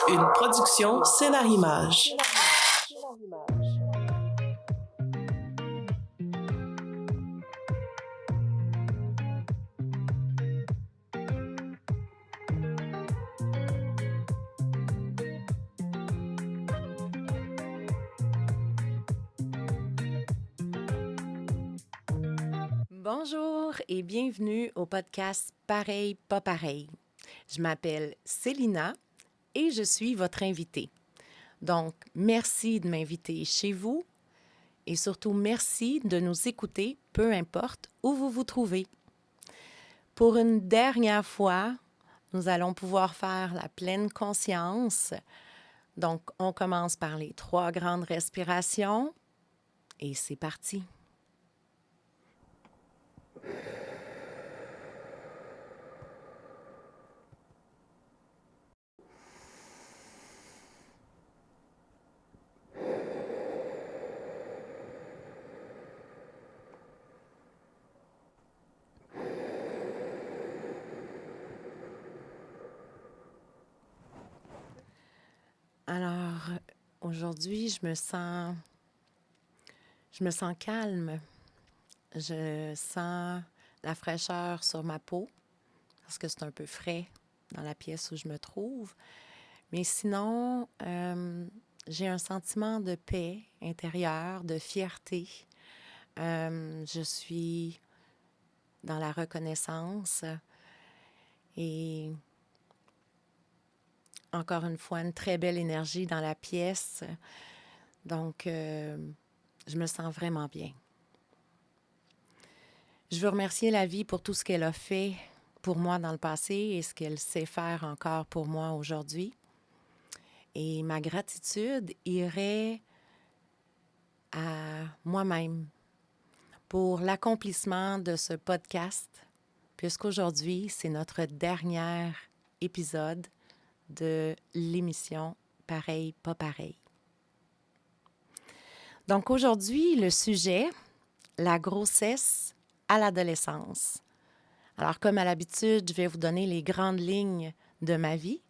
Une production Scénarimage. Bonjour et bienvenue au podcast Pareil, pas pareil. Je m'appelle Célina et je suis votre invitée. Donc, merci de m'inviter chez vous et surtout merci de nous écouter, peu importe où vous vous trouvez. Pour une dernière fois, nous allons pouvoir faire la pleine conscience. Donc, on commence par les 3 grandes respirations et c'est parti. Alors, aujourd'hui, je me sens calme. Je sens la fraîcheur sur ma peau parce que c'est un peu frais dans la pièce où je me trouve. Mais sinon, j'ai un sentiment de paix intérieure, de fierté. Je suis dans la reconnaissance et encore une fois, une très belle énergie dans la pièce. Donc, je me sens vraiment bien. Je veux remercier la vie pour tout ce qu'elle a fait pour moi dans le passé et ce qu'elle sait faire encore pour moi aujourd'hui. Et ma gratitude irait à moi-même pour l'accomplissement de ce podcast, puisqu'aujourd'hui, c'est notre dernier épisode de l'émission Pareil, pas pareil. Donc aujourd'hui, le sujet, la grossesse à l'adolescence. Alors, comme à l'habitude, je vais vous donner les grandes lignes de ma vie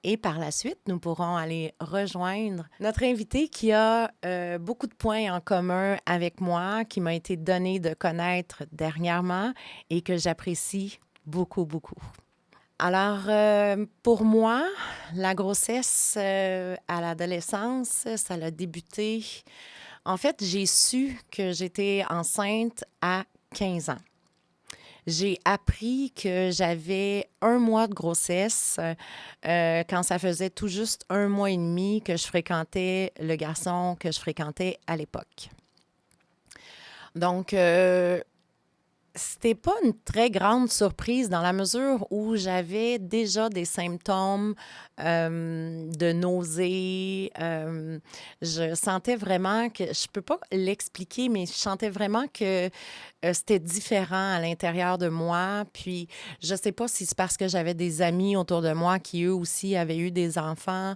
et par la suite, nous pourrons aller rejoindre notre invité qui a beaucoup de points en commun avec moi, qui m'a été donné de connaître dernièrement et que j'apprécie beaucoup, beaucoup. Alors, pour moi, la grossesse à l'adolescence, ça a débuté. En fait, j'ai su que j'étais enceinte à 15 ans. J'ai appris que j'avais 1 mois de grossesse quand ça faisait tout juste 1 mois et demi que je fréquentais le garçon que je fréquentais à l'époque. Donc, c'était pas une très grande surprise dans la mesure où j'avais déjà des symptômes de nausées. Je sentais vraiment que, je peux pas l'expliquer, mais je sentais vraiment que c'était différent à l'intérieur de moi. Puis, je sais pas si c'est parce que j'avais des amis autour de moi qui, eux aussi, avaient eu des enfants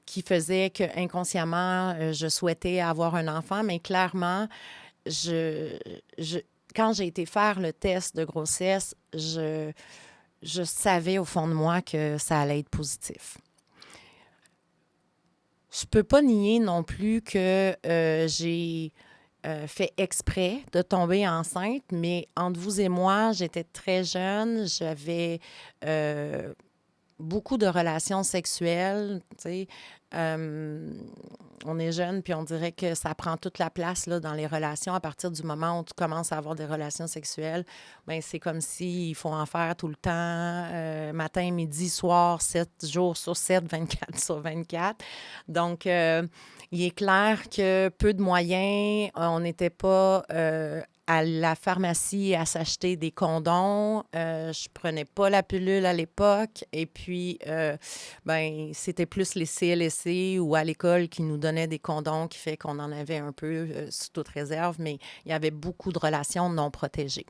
qui faisaient qu'inconsciemment, je souhaitais avoir un enfant, mais clairement, quand j'ai été faire le test de grossesse, je savais au fond de moi que ça allait être positif. Je peux pas nier non plus que j'ai fait exprès de tomber enceinte, mais entre vous et moi, j'étais très jeune, j'avais beaucoup de relations sexuelles, tu sais. On est jeune, puis on dirait que ça prend toute la place là, dans les relations. À partir du moment où tu commences à avoir des relations sexuelles, bien, c'est comme s'il faut en faire tout le temps, matin, midi, soir, 7 jours sur 7, 24 sur 24. Donc, il est clair que peu de moyens, on n'était pas à la pharmacie à s'acheter des condoms. Je prenais pas la pilule à l'époque. Et puis, ben, c'était plus les CLSC ou à l'école qui nous donnaient des condoms qui fait qu'on en avait un peu sous toute réserve, mais il y avait beaucoup de relations non protégées.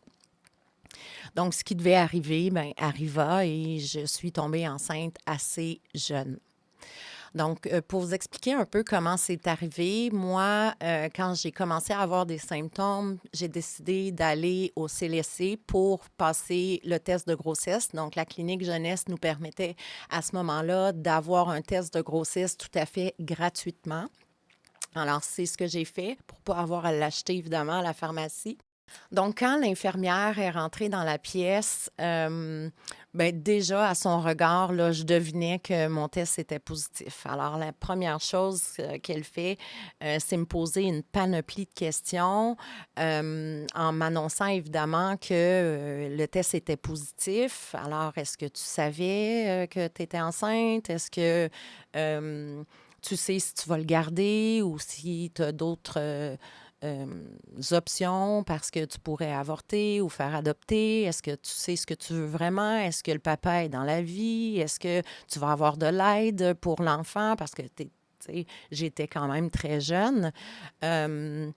Donc, ce qui devait arriver, ben, arriva et je suis tombée enceinte assez jeune. Donc, pour vous expliquer un peu comment c'est arrivé, moi, quand j'ai commencé à avoir des symptômes, j'ai décidé d'aller au CLSC pour passer le test de grossesse. Donc, la clinique jeunesse nous permettait à ce moment-là d'avoir un test de grossesse tout à fait gratuitement. Alors, c'est ce que j'ai fait pour ne pas avoir à l'acheter, évidemment, à la pharmacie. Donc, quand l'infirmière est rentrée dans la pièce, ben déjà, à son regard, là, je devinais que mon test était positif. Alors, la première chose qu'elle fait, c'est me poser une panoplie de questions en m'annonçant évidemment que le test était positif. Alors, est-ce que tu savais que tu étais enceinte? Est-ce que tu sais si tu vas le garder ou si tu as d'autres euh, options parce que tu pourrais avorter ou faire adopter? Est-ce que tu sais ce que tu veux vraiment? Est-ce que le papa est dans la vie? Est-ce que tu vas avoir de l'aide pour l'enfant? Parce que tu sais, j'étais quand même très jeune. Euh,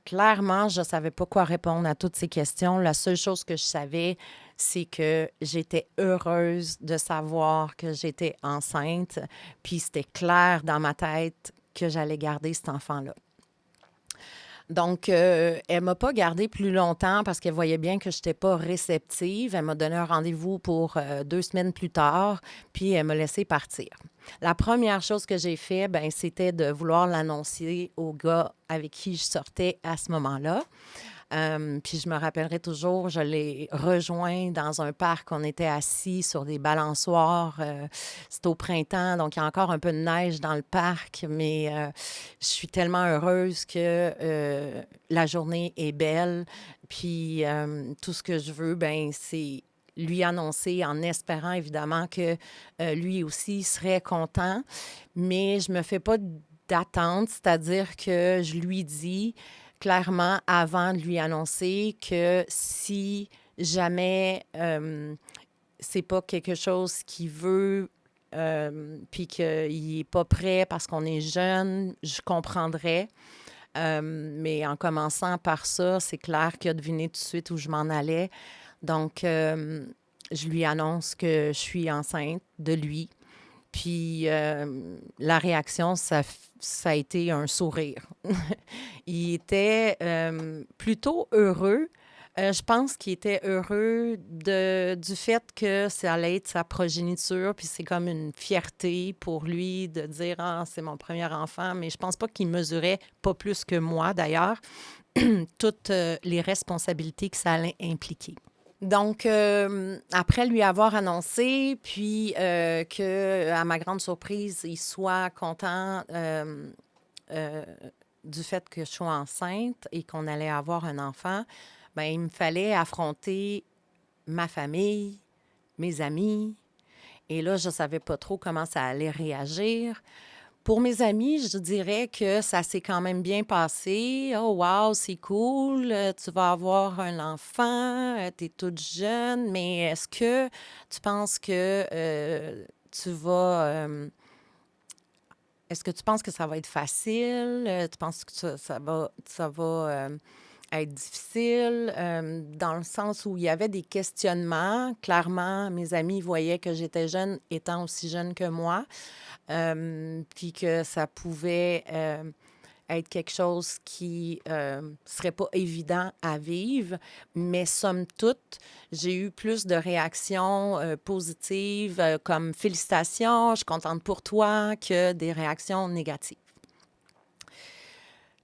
Clairement, je ne savais pas quoi répondre à toutes ces questions. La seule chose que je savais, c'est que j'étais heureuse de savoir que j'étais enceinte. Puis c'était clair dans ma tête que j'allais garder cet enfant-là. Donc, elle ne m'a pas gardée plus longtemps parce qu'elle voyait bien que je n'étais pas réceptive. Elle m'a donné un rendez-vous pour 2 semaines plus tard, puis elle m'a laissé partir. La première chose que j'ai fait, ben, c'était de vouloir l'annoncer au gars avec qui je sortais à ce moment-là. Puis je me rappellerai toujours, je l'ai rejoint dans un parc. On était assis sur des balançoires. C'est au printemps, donc il y a encore un peu de neige dans le parc, mais je suis tellement heureuse que la journée est belle. Puis tout ce que je veux, ben c'est lui annoncer en espérant évidemment que lui aussi serait content. Mais je me fais pas d'attente, c'est-à-dire que je lui dis clairement avant de lui annoncer que si jamais c'est pas quelque chose qu'il veut puis qu'il n'est pas prêt parce qu'on est jeune, je comprendrais. Mais en commençant par ça, c'est clair qu'il a deviné tout de suite où je m'en allais. Donc, je lui annonce que je suis enceinte de lui. Puis la réaction, ça a été un sourire. Il était plutôt heureux. Je pense qu'il était heureux du fait que ça allait être sa progéniture, puis c'est comme une fierté pour lui de dire ah, c'est mon premier enfant, mais je pense pas qu'il mesurait, pas plus que moi d'ailleurs, toutes les responsabilités que ça allait impliquer. Donc, après lui avoir annoncé, puis que, à ma grande surprise, il soit content euh, du fait que je sois enceinte et qu'on allait avoir un enfant, ben il me fallait affronter ma famille, mes amis. Et là, je ne savais pas trop comment ça allait réagir. Pour mes amis, je dirais que ça s'est quand même bien passé. Oh, wow, c'est cool. Tu vas avoir un enfant, tu es toute jeune, mais est-ce que tu penses que tu vas. Est-ce que tu penses que ça va être facile? Tu penses que ça va être difficile? Dans le sens où il y avait des questionnements. Clairement, mes amis voyaient que j'étais jeune, étant aussi jeune que moi. Puis que ça pouvait être quelque chose qui serait pas évident à vivre, mais somme toute, j'ai eu plus de réactions positives comme félicitations, je suis contente pour toi, que des réactions négatives.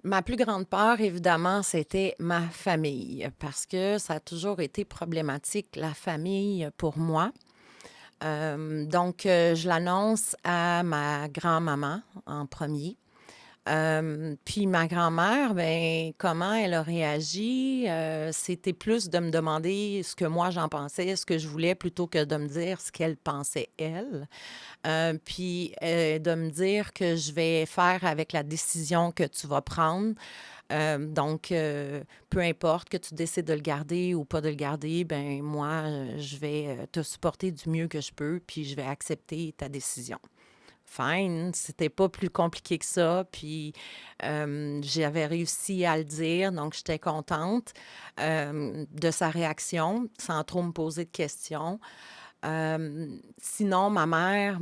Ma plus grande peur, évidemment, c'était ma famille, parce que ça a toujours été problématique, la famille, pour moi. Donc, je l'annonce à ma grand-maman en premier. Puis ma grand-mère, ben comment elle a réagi? C'était plus de me demander ce que moi j'en pensais, ce que je voulais, plutôt que de me dire ce qu'elle pensait, elle. Puis de me dire que je vais faire avec la décision que tu vas prendre. Donc, peu importe que tu décides de le garder ou pas de le garder, ben moi, je vais te supporter du mieux que je peux, puis je vais accepter ta décision. Fine, c'était pas plus compliqué que ça, puis j'avais réussi à le dire, donc j'étais contente de sa réaction, sans trop me poser de questions. Sinon, ma mère,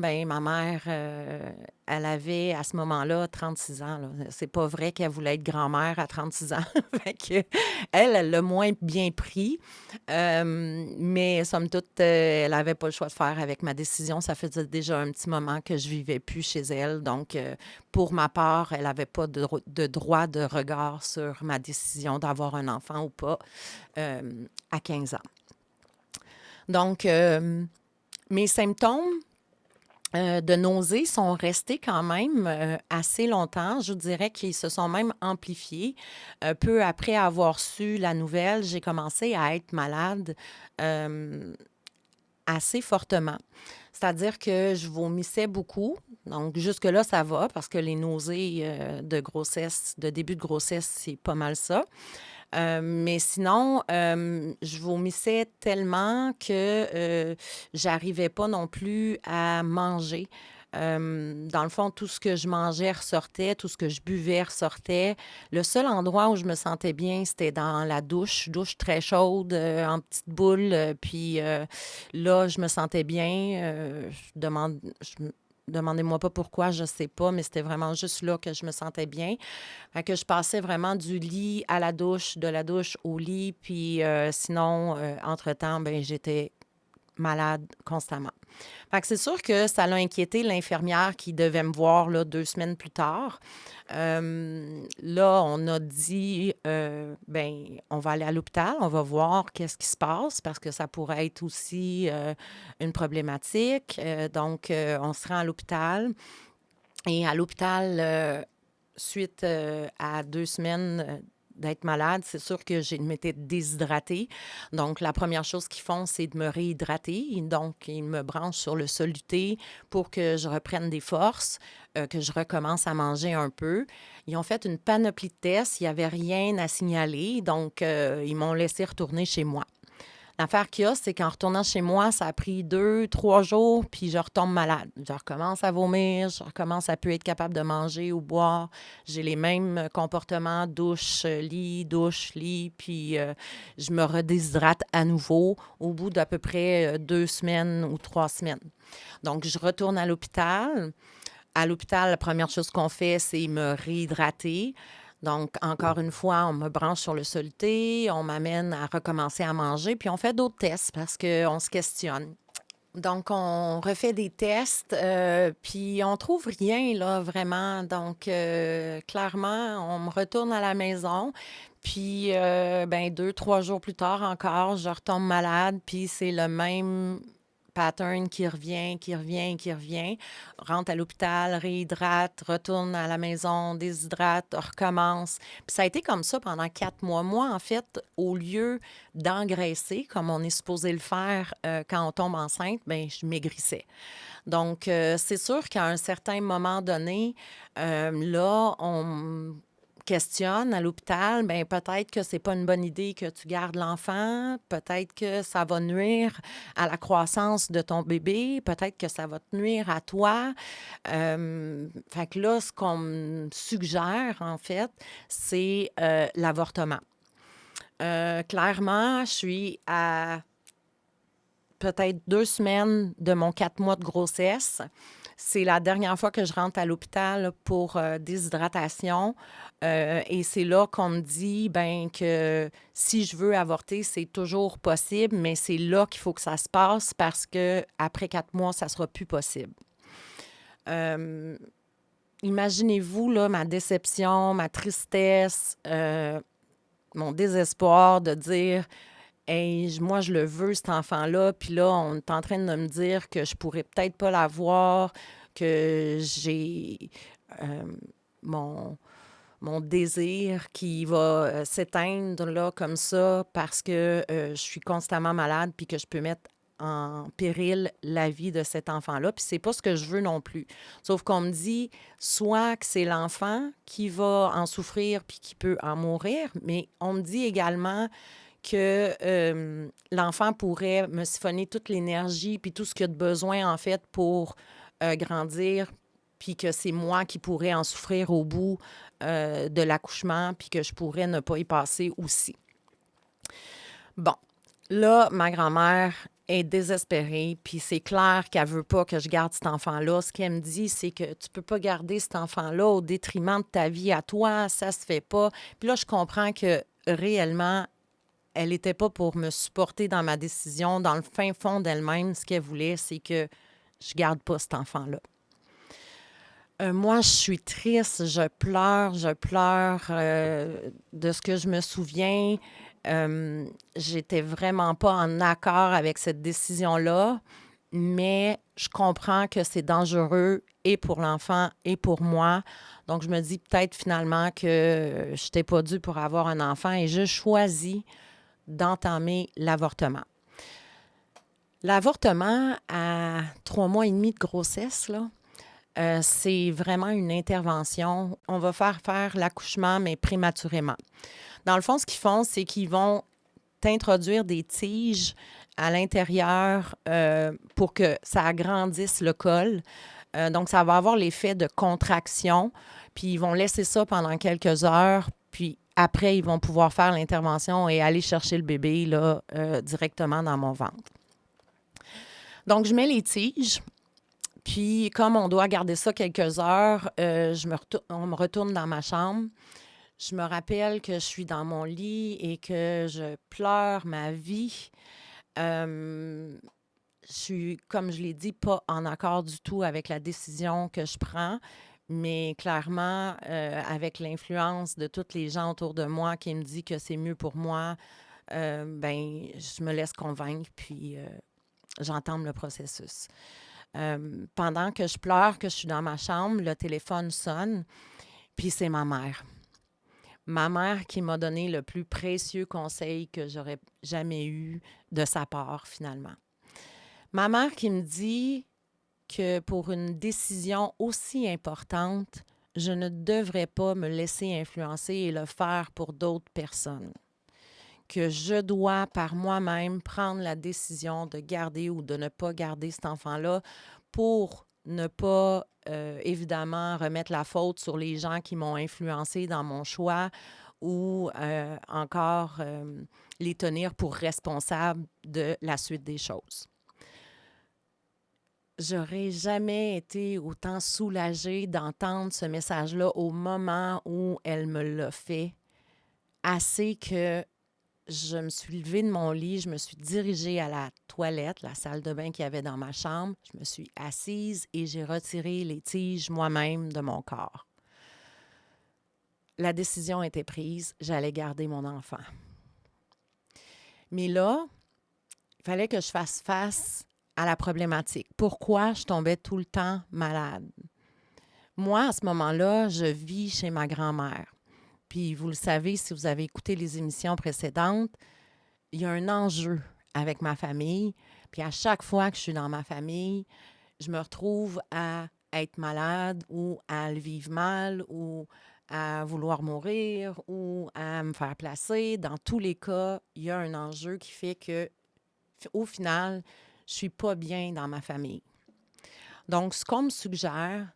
elle avait à ce moment-là 36 ans. Là. C'est pas vrai qu'elle voulait être grand-mère à 36 ans. Fait que elle l'a moins bien pris. Mais somme toute, elle n'avait pas le choix de faire avec ma décision. Ça faisait déjà un petit moment que je vivais plus chez elle. Donc, pour ma part, elle n'avait pas de droit de regard sur ma décision d'avoir un enfant ou pas à 15 ans. Donc, mes symptômes de nausées sont restés quand même assez longtemps. Je vous dirais qu'ils se sont même amplifiés. Peu après avoir su la nouvelle, j'ai commencé à être malade assez fortement. C'est-à-dire que je vomissais beaucoup. Donc, jusque-là, ça va parce que les nausées de grossesse, de début de grossesse, c'est pas mal ça. Mais sinon, je vomissais tellement que j'arrivais pas non plus à manger. Dans le fond, tout ce que je mangeais ressortait, tout ce que je buvais ressortait. Le seul endroit où je me sentais bien, c'était dans la douche très chaude, en petite boule. Puis là, je me sentais bien. Demandez-moi pas pourquoi, je sais pas, mais c'était vraiment juste là que je me sentais bien. Fait que je passais vraiment du lit à la douche, de la douche au lit, puis sinon, entre-temps, ben j'étais malade constamment. Fait que c'est sûr que ça l'a inquiété l'infirmière qui devait me voir là, 2 semaines plus tard. Là, on a dit, ben, on va aller à l'hôpital, on va voir qu'est-ce qui se passe parce que ça pourrait être aussi une problématique. Donc, on se rend à l'hôpital. Et à l'hôpital, suite à 2 semaines d'être malade, c'est sûr que je m'étais déshydratée. Donc, la première chose qu'ils font, c'est de me réhydrater. Donc, ils me branchent sur le soluté pour que je reprenne des forces, que je recommence à manger un peu. Ils ont fait une panoplie de tests. Il n'y avait rien à signaler. Donc, ils m'ont laissé retourner chez moi. L'affaire qu'il y a, c'est qu'en retournant chez moi, ça a pris 2, 3 jours, puis je retombe malade. Je recommence à vomir, je recommence à plus être capable de manger ou boire. J'ai les mêmes comportements, douche, lit, puis je me redéshydrate à nouveau au bout d'à peu près 2 semaines ou 3 semaines. Donc, je retourne à l'hôpital. À l'hôpital, la première chose qu'on fait, c'est me réhydrater. Donc, encore une fois, on me branche sur le soluté, on m'amène à recommencer à manger, puis on fait d'autres tests parce qu'on se questionne. Donc, on refait des tests, puis on trouve rien, là, vraiment. Donc, clairement, on me retourne à la maison, puis, 2, 3 jours plus tard encore, je retombe malade, puis c'est le même pattern qui revient. Rentre à l'hôpital, réhydrate, retourne à la maison, déshydrate, recommence. Puis ça a été comme ça pendant 4 mois. Moi, en fait, au lieu d'engraisser, comme on est supposé le faire quand on tombe enceinte, ben je maigrissais. Donc, c'est sûr qu'à un certain moment donné, là, on questionne à l'hôpital, ben peut-être que c'est pas une bonne idée que tu gardes l'enfant, peut-être que ça va nuire à la croissance de ton bébé, peut-être que ça va te nuire à toi. Fait que là, ce qu'on me suggère, en fait, c'est l'avortement. Clairement, je suis à peut-être 2 semaines de mon 4 mois de grossesse. C'est la dernière fois que je rentre à l'hôpital pour déshydratation. Et c'est là qu'on me dit que si je veux avorter, c'est toujours possible, mais c'est là qu'il faut que ça se passe parce que après 4 mois, ça sera plus possible. Imaginez-vous là, ma déception, ma tristesse, mon désespoir de dire hey, moi, je le veux, cet enfant-là. Puis là, on est en train de me dire que je pourrais peut-être pas l'avoir, que j'ai mon, mon désir qui va s'éteindre là comme ça parce que je suis constamment malade puis que je peux mettre en péril la vie de cet enfant-là. Puis c'est pas ce que je veux non plus. Sauf qu'on me dit soit que c'est l'enfant qui va en souffrir puis qui peut en mourir, mais on me dit également que l'enfant pourrait me siphonner toute l'énergie puis tout ce qu'il a de besoin, en fait, pour grandir, puis que c'est moi qui pourrais en souffrir au bout de l'accouchement, puis que je pourrais ne pas y passer aussi. Bon, là, ma grand-mère est désespérée, puis c'est clair qu'elle veut pas que je garde cet enfant-là. Ce qu'elle me dit, c'est que tu peux pas garder cet enfant-là au détriment de ta vie à toi, ça se fait pas. Puis là, je comprends que réellement, elle était pas pour me supporter dans ma décision. Dans le fin fond d'elle-même, ce qu'elle voulait, c'est que je garde pas cet enfant-là. Moi, je suis triste, je pleure de ce que je me souviens. J'étais vraiment pas en accord avec cette décision-là, mais je comprends que c'est dangereux et pour l'enfant et pour moi. Donc, je me dis peut-être finalement que je n'étais pas due pour avoir un enfant et je choisis d'entamer l'avortement. L'avortement à 3 mois et demi de grossesse, là, c'est vraiment une intervention. On va faire l'accouchement, mais prématurément. Dans le fond, ce qu'ils font, c'est qu'ils vont t'introduire des tiges à l'intérieur pour que ça agrandisse le col. Donc, ça va avoir l'effet de contraction. Puis, ils vont laisser ça pendant quelques heures. Puis, après, ils vont pouvoir faire l'intervention et aller chercher le bébé là, directement dans mon ventre. Donc, je mets les tiges. Puis, comme on doit garder ça quelques heures, on me retourne dans ma chambre. Je me rappelle que je suis dans mon lit et que je pleure ma vie. Je suis, comme je l'ai dit, pas en accord du tout avec la décision que je prends, mais clairement, avec l'influence de tous les gens autour de moi qui me disent que c'est mieux pour moi, ben, je me laisse convaincre, puis j'entame le processus. Pendant que je pleure, que je suis dans ma chambre, le téléphone sonne, puis c'est ma mère. Ma mère qui m'a donné le plus précieux conseil que j'aurais jamais eu de sa part, finalement. Ma mère qui me dit que pour une décision aussi importante, je ne devrais pas me laisser influencer et le faire pour d'autres personnes. Que je dois par moi-même prendre la décision de garder ou de ne pas garder cet enfant-là pour ne pas, évidemment, remettre la faute sur les gens qui m'ont influencé dans mon choix ou encore les tenir pour responsables de la suite des choses. J'aurais jamais été autant soulagée d'entendre ce message-là au moment où elle me l'a fait, assez que je me suis levée de mon lit, je me suis dirigée à la toilette, la salle de bain qu'il y avait dans ma chambre. Je me suis assise et j'ai retiré les tiges moi-même de mon corps. La décision était prise, j'allais garder mon enfant. Mais là, il fallait que je fasse face à la problématique. Pourquoi je tombais tout le temps malade? Moi, à ce moment-là, je vis chez ma grand-mère. Puis, vous le savez, si vous avez écouté les émissions précédentes, il y a un enjeu avec ma famille. Puis, à chaque fois que je suis dans ma famille, je me retrouve à être malade ou à le vivre mal ou à vouloir mourir ou à me faire placer. Dans tous les cas, il y a un enjeu qui fait que, au final, je suis pas bien dans ma famille. Donc, ce qu'on me suggère,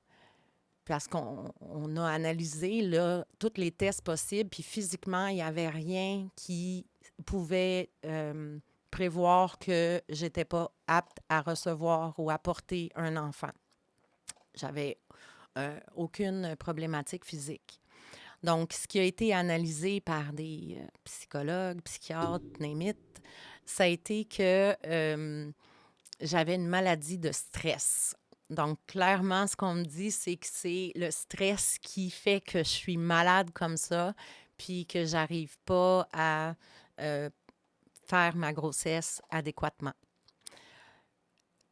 parce qu'on a analysé là, tous les tests possibles, puis physiquement, il n'y avait rien qui pouvait prévoir que j'étais pas apte à recevoir ou à porter un enfant. J'avais aucune problématique physique. Donc, ce qui a été analysé par des psychologues, psychiatres, name it, ça a été que j'avais une maladie de stress. Donc, clairement, ce qu'on me dit, c'est que c'est le stress qui fait que je suis malade comme ça, puis que j'arrive pas à faire ma grossesse adéquatement.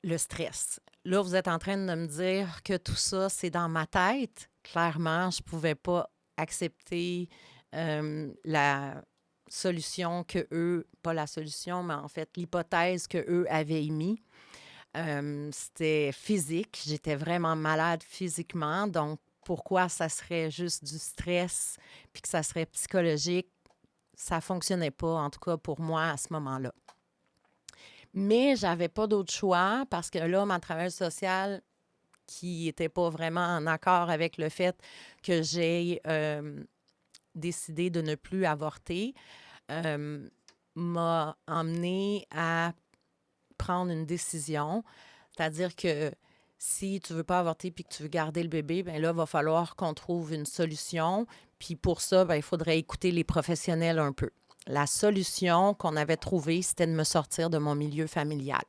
Le stress. Là, vous êtes en train de me dire que tout ça, c'est dans ma tête. Clairement, je pouvais pas accepter la solution que eux, pas la solution, mais en fait, l'hypothèse que eux avaient émise. C'était physique. J'étais vraiment malade physiquement. Donc, pourquoi ça serait juste du stress puis que ça serait psychologique? Ça ne fonctionnait pas, en tout cas pour moi, à ce moment-là. Mais je n'avais pas d'autre choix parce que là, ma travailleuse sociale, qui n'était pas vraiment en accord avec le fait que j'ai décidé de ne plus avorter, m'a emmenée à prendre une décision. C'est-à-dire que si tu veux pas avorter puis que tu veux garder le bébé, bien là, il va falloir qu'on trouve une solution. Puis pour ça, bien, il faudrait écouter les professionnels un peu. La solution qu'on avait trouvée, c'était de me sortir de mon milieu familial.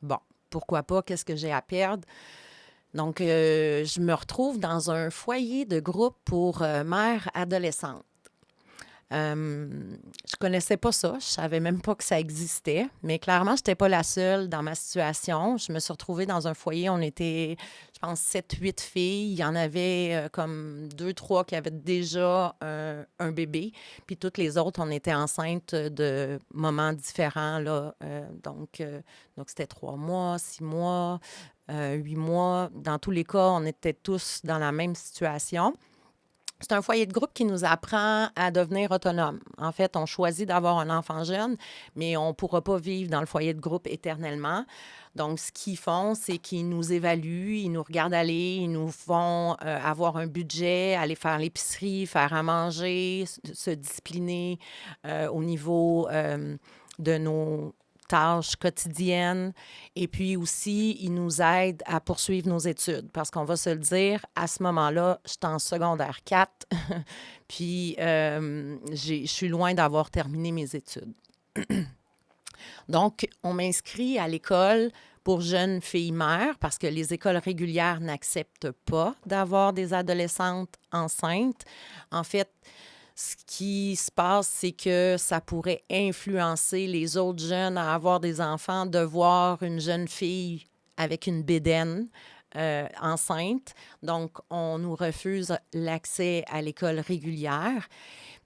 Bon, pourquoi pas? Qu'est-ce que j'ai à perdre? Donc, je me retrouve dans un foyer de groupe pour mères adolescentes. Je connaissais pas ça, je savais même pas que ça existait, mais clairement, je n'étais pas la seule dans ma situation. Je me suis retrouvée dans un foyer, on était, je pense, 7, 8 filles. Il y en avait comme 2, 3 qui avaient déjà un bébé, puis toutes les autres, on était enceintes de moments différents, là. Donc, c'était 3 mois, 6 mois, 8 mois. Dans tous les cas, on était tous dans la même situation. C'est un foyer de groupe qui nous apprend à devenir autonome. En fait, on choisit d'avoir un enfant jeune, mais on ne pourra pas vivre dans le foyer de groupe éternellement. Donc, ce qu'ils font, c'est qu'ils nous évaluent, ils nous regardent aller, ils nous font avoir un budget, aller faire l'épicerie, faire à manger, se discipliner au niveau de nos tâches quotidiennes. Et puis aussi, ils nous aident à poursuivre nos études. Parce qu'on va se le dire, à ce moment-là, je suis en secondaire 4, puis je suis loin d'avoir terminé mes études. Donc, on m'inscrit à l'école pour jeunes filles mères parce que les écoles régulières n'acceptent pas d'avoir des adolescentes enceintes. En fait, ce qui se passe, c'est que ça pourrait influencer les autres jeunes à avoir des enfants, de voir une jeune fille avec une bédaine enceinte. Donc, on nous refuse l'accès à l'école régulière.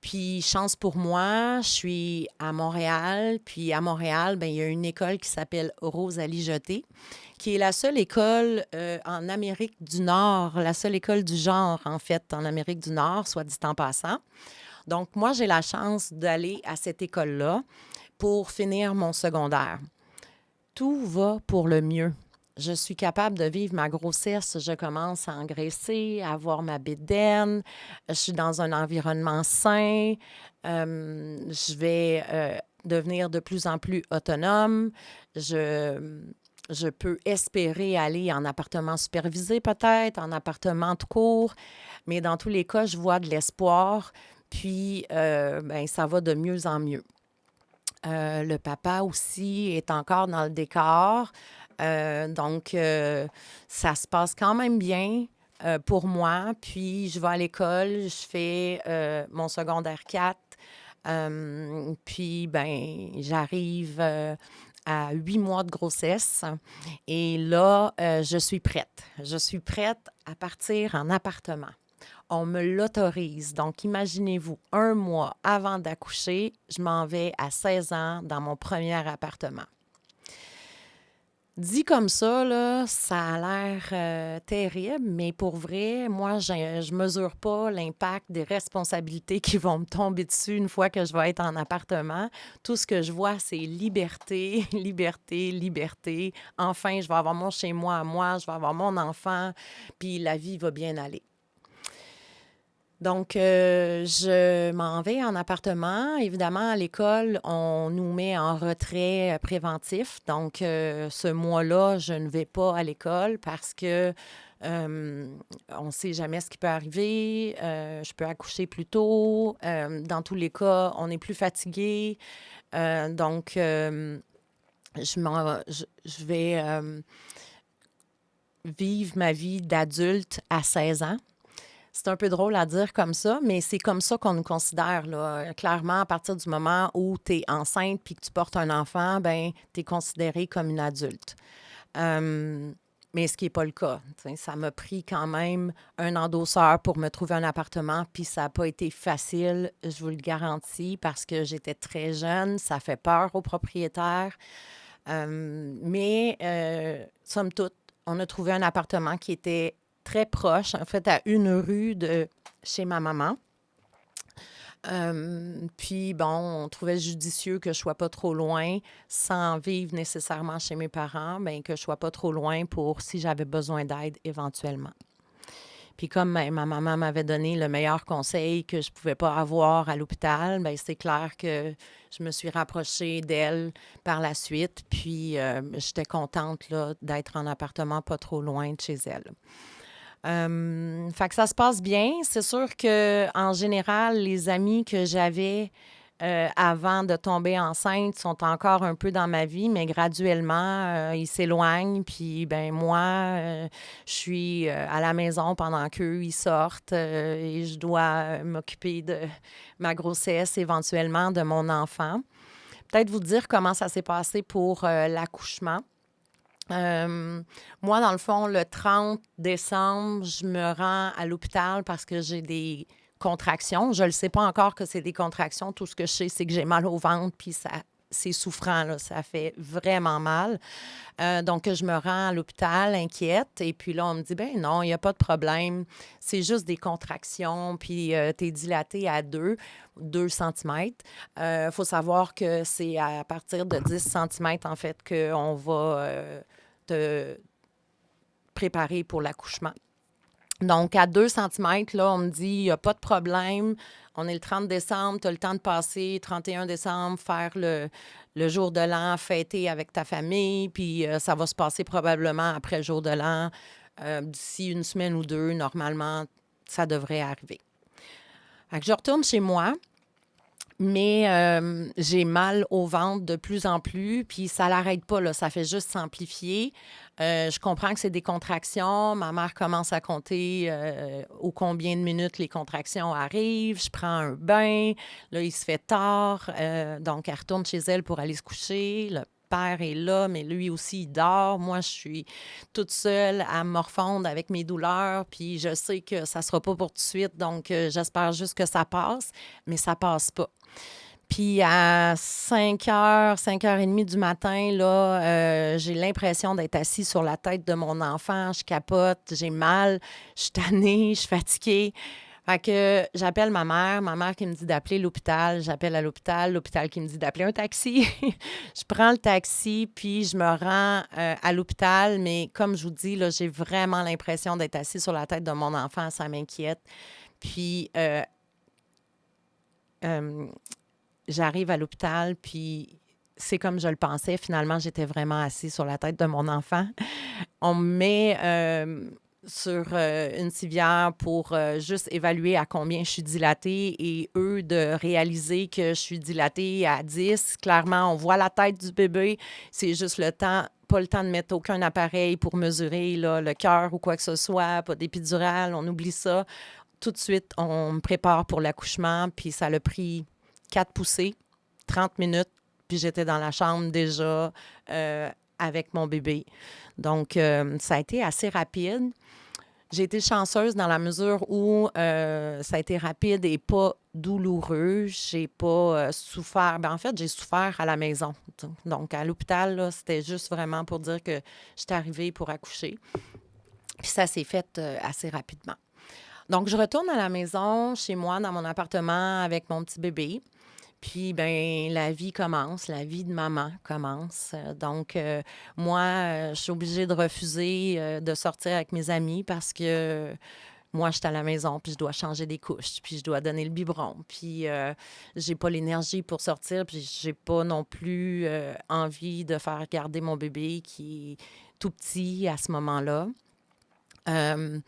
Puis, chance pour moi, je suis à Montréal. Puis, à Montréal, bien, il y a une école qui s'appelle Rosalie Jeté, qui est la seule école en Amérique du Nord, la seule école du genre, en fait, en Amérique du Nord, soit dit en passant. Donc, moi, j'ai la chance d'aller à cette école-là pour finir mon secondaire. Tout va pour le mieux. Je suis capable de vivre ma grossesse. Je commence à engraisser, à avoir ma bédaine. Je suis dans un environnement sain. Je vais devenir de plus en plus autonome. Je peux espérer aller en appartement supervisé peut-être, en appartement de cours. Mais dans tous les cas, je vois de l'espoir. Puis, ben, ça va de mieux en mieux. Le papa aussi est encore dans le décor. Donc, ça se passe quand même bien pour moi. Puis, je vais à l'école, je fais mon secondaire 4. Puis, ben, j'arrive à 8 mois de grossesse. Et là, je suis prête. Je suis prête à partir en appartement. On me l'autorise. Donc, imaginez-vous, 1 mois avant d'accoucher, je m'en vais à 16 ans dans mon premier appartement. Dit comme ça, là, ça a l'air terrible, mais pour vrai, moi, je ne mesure pas l'impact des responsabilités qui vont me tomber dessus une fois que je vais être en appartement. Tout ce que je vois, c'est liberté, liberté, liberté. Enfin, je vais avoir mon chez-moi à moi, je vais avoir mon enfant, puis la vie va bien aller. Donc, je m'en vais en appartement. Évidemment, à l'école, on nous met en retrait préventif. Donc, ce mois-là, je ne vais pas à l'école parce que on ne sait jamais ce qui peut arriver. Je peux accoucher plus tôt. Dans tous les cas, on est plus fatigué. Donc, je vais vivre ma vie d'adulte à 16 ans. C'est un peu drôle à dire comme ça, mais c'est comme ça qu'on nous considère, là. Clairement, à partir du moment où tu es enceinte puis que tu portes un enfant, ben tu es considérée comme une adulte. Mais ce qui n'est pas le cas. T'sais, ça m'a pris quand même un endosseur pour me trouver un appartement, puis ça n'a pas été facile, je vous le garantis, parce que j'étais très jeune, ça fait peur aux propriétaires. Mais somme toute, on a trouvé un appartement qui était très proche, en fait, à 1 rue de chez ma maman. Puis, bon, on trouvait judicieux que je ne sois pas trop loin, sans vivre nécessairement chez mes parents, bien que je ne sois pas trop loin pour si j'avais besoin d'aide éventuellement. Puis comme ma maman m'avait donné le meilleur conseil que je pouvais pas avoir à l'hôpital, bien, c'est clair que je me suis rapprochée d'elle par la suite. Puis j'étais contente là, d'être en appartement pas trop loin de chez elle. Fait que ça se passe bien. C'est sûr que en général, les amis que j'avais avant de tomber enceinte sont encore un peu dans ma vie, mais graduellement, ils s'éloignent. Puis, ben moi, je suis à la maison pendant qu'eux, ils sortent et je dois m'occuper de ma grossesse, éventuellement de mon enfant. Peut-être vous dire comment ça s'est passé pour l'accouchement. Moi, dans le fond, le 30 décembre, je me rends à l'hôpital parce que j'ai des contractions. Je ne le sais pas encore que c'est des contractions. Tout ce que je sais, c'est que j'ai mal au ventre, puis c'est souffrant, là. Ça fait vraiment mal. Donc, je me rends à l'hôpital inquiète. Et puis là, on me dit, ben non, il n'y a pas de problème. C'est juste des contractions, puis tu es dilatée à 2 centimètres. Il faut savoir que c'est à partir de 10 centimètres, en fait, qu'on va te préparer pour l'accouchement. Donc, à 2 centimètres, là, on me dit, il n'y a pas de problème. On est le 30 décembre, tu as le temps de passer, 31 décembre, faire le jour de l'an, fêter avec ta famille, puis ça va se passer probablement après le jour de l'an. D'ici une semaine ou 2, normalement, ça devrait arriver. Fait que je retourne chez moi, mais j'ai mal au ventre de plus en plus, puis ça l'arrête pas, là, ça fait juste s'amplifier. Je comprends que c'est des contractions. Ma mère commence à compter au combien de minutes les contractions arrivent. Je prends un bain. Là, il se fait tard. Donc, elle retourne chez elle pour aller se coucher. Le père est là, mais lui aussi, il dort. Moi, je suis toute seule à me morfondre avec mes douleurs. Puis, je sais que ça sera pas pour tout de suite. Donc, j'espère juste que ça passe, mais ça passe pas. Puis à 5h30 du matin, là, j'ai l'impression d'être assis sur la tête de mon enfant. Je capote, j'ai mal, je suis tannée, je suis fatiguée. Fait que j'appelle ma mère qui me dit d'appeler l'hôpital. J'appelle à l'hôpital qui me dit d'appeler un taxi. Je prends le taxi, puis je me rends à l'hôpital. Mais comme je vous dis, là, j'ai vraiment l'impression d'être assis sur la tête de mon enfant. Ça m'inquiète. Puis j'arrive à l'hôpital, puis c'est comme je le pensais. Finalement, j'étais vraiment assise sur la tête de mon enfant. On me met sur une civière pour juste évaluer à combien je suis dilatée et eux de réaliser que je suis dilatée à 10. Clairement, on voit la tête du bébé. C'est juste le temps, pas le temps de mettre aucun appareil pour mesurer là, le cœur ou quoi que ce soit, pas d'épidurale, on oublie ça. Tout de suite, on me prépare pour l'accouchement, puis ça l'a pris 4 poussées, 30 minutes, puis j'étais dans la chambre déjà avec mon bébé. Donc, ça a été assez rapide. J'ai été chanceuse dans la mesure où ça a été rapide et pas douloureux. J'ai pas souffert. Ben, en fait, j'ai souffert à la maison. Donc, à l'hôpital, là, c'était juste vraiment pour dire que j'étais arrivée pour accoucher. Puis ça s'est fait assez rapidement. Donc, je retourne à la maison, chez moi, dans mon appartement, avec mon petit bébé. Puis, ben la vie commence, la vie de maman commence. Donc, moi, je suis obligée de refuser de sortir avec mes amis parce que moi, je suis à la maison, puis je dois changer des couches, puis je dois donner le biberon, puis j'ai pas l'énergie pour sortir, puis j'ai pas non plus envie de faire garder mon bébé qui est tout petit à ce moment-là. Euh,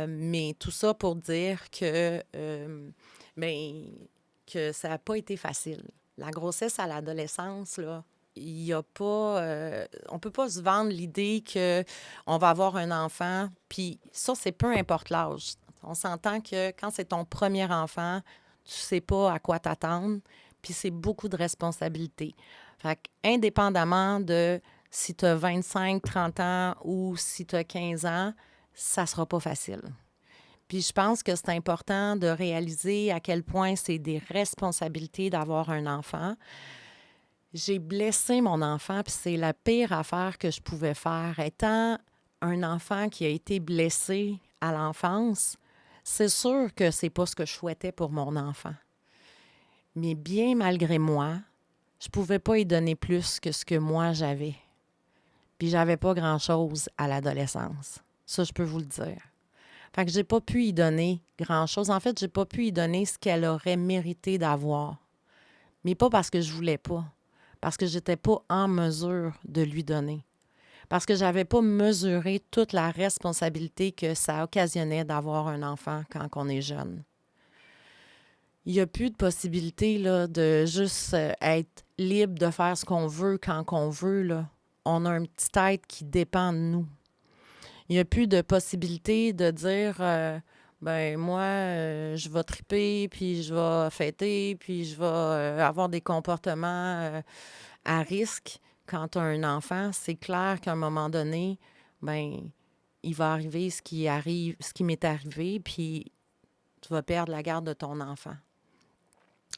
mais tout ça pour dire ben, que ça n'a pas été facile. La grossesse à l'adolescence, là, il y a pas... on peut pas se vendre l'idée qu'on va avoir un enfant, puis ça, c'est peu importe l'âge. On s'entend que quand c'est ton premier enfant, tu sais pas à quoi t'attendre, puis c'est beaucoup de responsabilités. Fait indépendamment de si tu as 25, 30 ans ou si tu as 15 ans, ça sera pas facile. Puis je pense que c'est important de réaliser à quel point c'est des responsabilités d'avoir un enfant. J'ai blessé mon enfant, puis c'est la pire affaire que je pouvais faire. Étant un enfant qui a été blessé à l'enfance, c'est sûr que c'est pas ce que je souhaitais pour mon enfant. Mais bien malgré moi, je pouvais pas y donner plus que ce que moi j'avais. Puis j'avais pas grand-chose à l'adolescence. Ça, je peux vous le dire. Fait que j'ai pas pu y donner grand-chose. En fait, j'ai pas pu y donner ce qu'elle aurait mérité d'avoir. Mais pas parce que je voulais pas, parce que j'étais pas en mesure de lui donner. Parce que j'avais pas mesuré toute la responsabilité que ça occasionnait d'avoir un enfant quand on est jeune. Il n'y a plus de possibilité là, de juste être libre de faire ce qu'on veut quand on veut. Là. On a un petit être qui dépend de nous. Il n'y a plus de possibilité de dire ben moi, je vais triper, puis je vais fêter, puis je vais avoir des comportements à risque. Quand tu as un enfant, c'est clair qu'à un moment donné, ben il va arriver ce qui m'est arrivé, puis tu vas perdre la garde de ton enfant.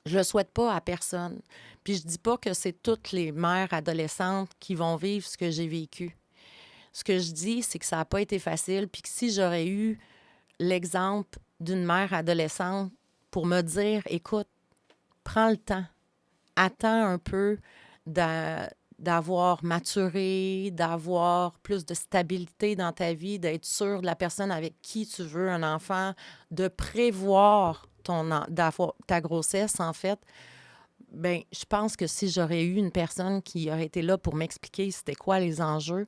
Je le souhaite pas à personne. Puis je dis pas que c'est toutes les mères adolescentes qui vont vivre ce que j'ai vécu. Ce que je dis, c'est que ça n'a pas été facile, puis que si j'aurais eu l'exemple d'une mère adolescente pour me dire, écoute, prends le temps, attends un peu d'avoir maturé, d'avoir plus de stabilité dans ta vie, d'être sûr de la personne avec qui tu veux un enfant, de prévoir d'avoir ta grossesse, en fait. Bien, je pense que si j'aurais eu une personne qui aurait été là pour m'expliquer c'était quoi les enjeux,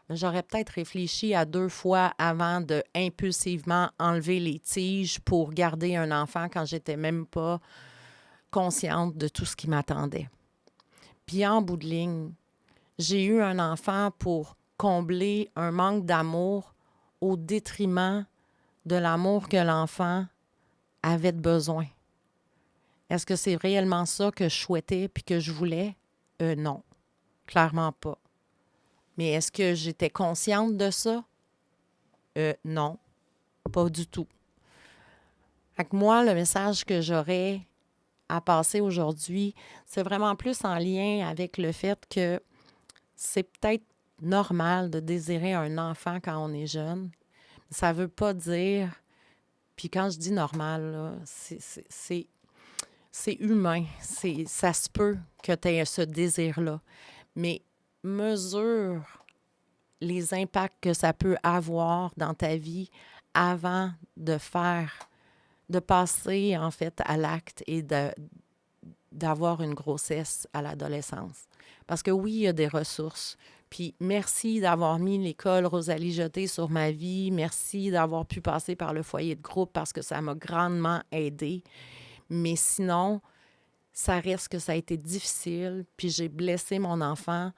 j'aurais peut-être réfléchi à 2 fois avant de impulsivement enlever les tiges pour garder un enfant quand j'étais même pas consciente de tout ce qui m'attendait. Puis en bout de ligne, j'ai eu un enfant pour combler un manque d'amour au détriment de l'amour que l'enfant avait de besoin. Est-ce que c'est réellement ça que je souhaitais puis que je voulais? Non, clairement pas. Mais est-ce que j'étais consciente de ça? Non, pas du tout. Fait que moi, le message que j'aurais à passer aujourd'hui, c'est vraiment plus en lien avec le fait que c'est peut-être normal de désirer un enfant quand on est jeune. Ça veut pas dire... Puis quand je dis normal, là, c'est humain. Ça se peut que tu aies ce désir-là. Mais mesure les impacts que ça peut avoir dans ta vie avant de passer en fait à l'acte et d'avoir une grossesse à l'adolescence. Parce que oui, il y a des ressources. Puis merci d'avoir mis l'école Rosalie Jeté sur ma vie. Merci d'avoir pu passer par le foyer de groupe parce que ça m'a grandement aidée. Mais sinon, ça reste que ça a été difficile. Puis j'ai blessé mon enfant,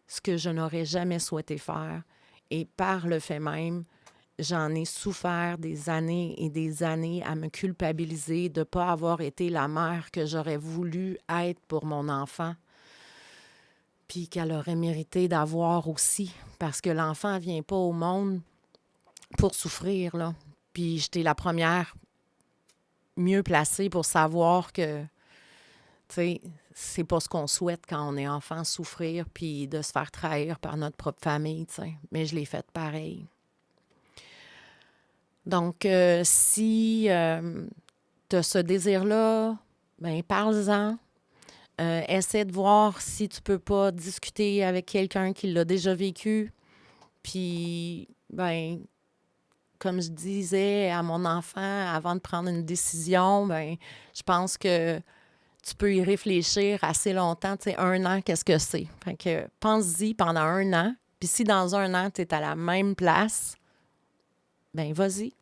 ce que je n'aurais jamais souhaité faire. Et par le fait même, j'en ai souffert des années et des années à me culpabiliser de ne pas avoir été la mère que j'aurais voulu être pour mon enfant, puis qu'elle aurait mérité d'avoir aussi, parce que l'enfant ne vient pas au monde pour souffrir, là. Puis j'étais la première mieux placée pour savoir que, tu sais, c'est pas ce qu'on souhaite quand on est enfant, souffrir puis de se faire trahir par notre propre famille, tu sais. Mais je l'ai fait pareil. Donc, si tu as ce désir-là, bien, parle-en. Essaie de voir si tu peux pas discuter avec quelqu'un qui l'a déjà vécu. Puis, ben, comme je disais à mon enfant avant de prendre une décision, ben, je pense que tu peux y réfléchir assez longtemps. Tu sais, 1 an, qu'est-ce que c'est? Fait que pense-y pendant 1 an. Puis si dans 1 an, tu es à la même place, ben vas-y.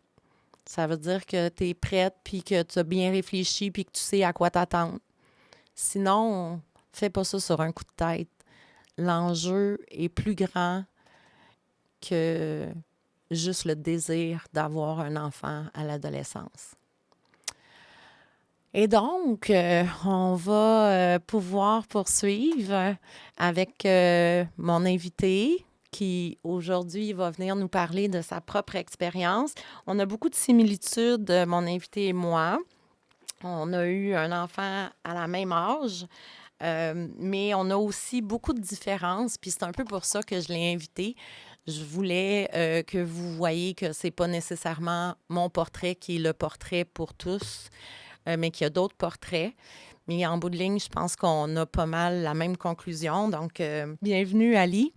Ça veut dire que tu es prête, puis que tu as bien réfléchi, puis que tu sais à quoi t'attendre. Sinon, fais pas ça sur un coup de tête. L'enjeu est plus grand que juste le désir d'avoir un enfant à l'adolescence. Et donc, on va pouvoir poursuivre avec mon invité qui, aujourd'hui, va venir nous parler de sa propre expérience. On a beaucoup de similitudes, mon invité et moi. On a eu un enfant à la même âge, mais on a aussi beaucoup de différences, puis c'est un peu pour ça que je l'ai invité. Je voulais que vous voyez que c'est pas nécessairement mon portrait qui est le portrait pour tous, mais qu'il y a d'autres portraits. Mais en bout de ligne, je pense qu'on a pas mal la même conclusion. Donc, bienvenue, Ali.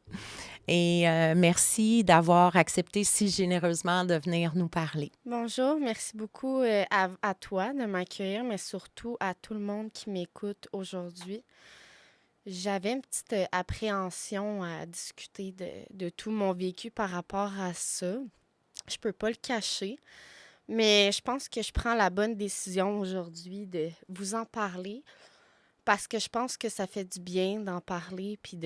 et merci d'avoir accepté si généreusement de venir nous parler. Bonjour, merci beaucoup à toi de m'accueillir, mais surtout à tout le monde qui m'écoute aujourd'hui. J'avais une petite appréhension à discuter de tout mon vécu par rapport à ça. Je peux pas le cacher, mais je pense que je prends la bonne décision aujourd'hui de vous en parler parce que je pense que ça fait du bien d'en parler puis